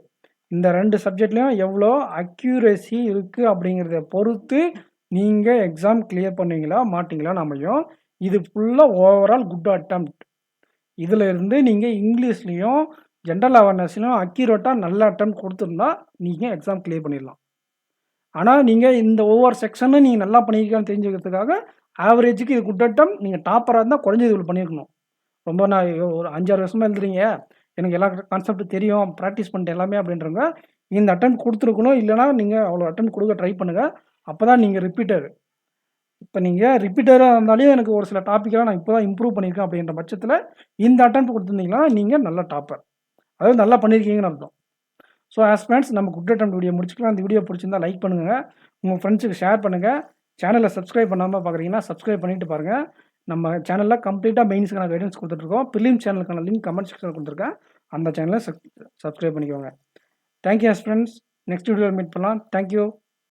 இந்த 2 சப்ஜெக்ட்லேயும் எவ்வளோ அக்யூரசி இருக்குது அப்படிங்கிறத பொறுத்து நீங்கள் எக்ஸாம் கிளியர் பண்ணுவீங்களா மாட்டிங்களான்னு அமையும். இது ஃபுல்லாக ஓவரால் குட் அட்டெம்ப்ட். இதில் இருந்து நீங்கள் இங்கிலீஷ்லேயும் ஜென்ரல் அவேர்னஸ்லையும் அக்யூரேட்டாக நல்ல அட்டெம்ப்ட் கொடுத்துருந்தா நீங்கள் எக்ஸாம் கிளியர் பண்ணிடலாம். ஆனால் நீங்கள் இந்த ஒவ்வொரு செக்ஷனும் நீங்கள் நல்லா பண்ணியிருக்கான்னு தெரிஞ்சுக்கிறதுக்காக ஆவரேஜுக்கு இது குட் அட்டம், நீங்கள் டாப்பராக இருந்தால் குறைஞ்சது இவ்வளோ பண்ணியிருக்கணும். ரொம்ப நான் ஒரு 5-6 வருஷமாக எழுதுறீங்க, எனக்கு எல்லா கான்செப்ட் தெரியும், ப்ராக்டிஸ் பண்ணிட்டு எல்லாமே அப்படின்றவங்க இந்த அட்டம் கொடுத்துருக்கணும். இல்லைனா நீங்கள் அவ்வளோ அட்டம் கொடுக்க ட்ரை பண்ணுங்கள். அப்போ தான் நீங்கள் ரிப்பீட்டர். இப்போ நீங்கள் ரிப்பீட்டராக இருந்தாலே எனக்கு ஒரு சில டாப்பிக்கெலாம் நான் இப்போ தான் இம்ப்ரூவ் பண்ணியிருக்கேன் அப்படின்ற பட்சத்தில் இந்த அட்டம் கொடுத்துருந்தீங்கன்னா நீங்கள் நல்ல டாப்பர், அதாவது நல்லா பண்ணியிருக்கீங்கன்னு அர்த்தம். ஸோ ஆஸ் ஃப்ரெண்ட்ஸ், நம்ம குட் அட்டெம்ப்ட் வீடியோ முடிச்சுக்கலாம். அந்த வீடியோ பிடிச்சிருந்தா லைக் பண்ணுங்கள், உங்கள் ஃப்ரெண்ட்ஸுக்கு ஷேர் பண்ணுங்கள். சேனலை சப்ஸ்கிரைப் பண்ணாமல் பார்க்குறீங்கன்னா சப்ஸ்கிரைப் பண்ணிட்டு பாருங்கள். நம்ம சேனலில் கம்ப்ளீட்டாக மெயின்ஸ்க்கான கைடன்ஸ் கொடுத்துட்ருக்கோம். ப்ரிலிம் சேனலுக்கான லிங்க் கமெண்ட் செக்ஷனில் கொடுத்துருக்கேன். அந்த சேனலை சப்ஸ்கிரைப் பண்ணிக்கோங்க. Thank you as friends. நெக்ஸ்ட் வீடியோவில் மீட் பண்ணலாம். தேங்க்யூ.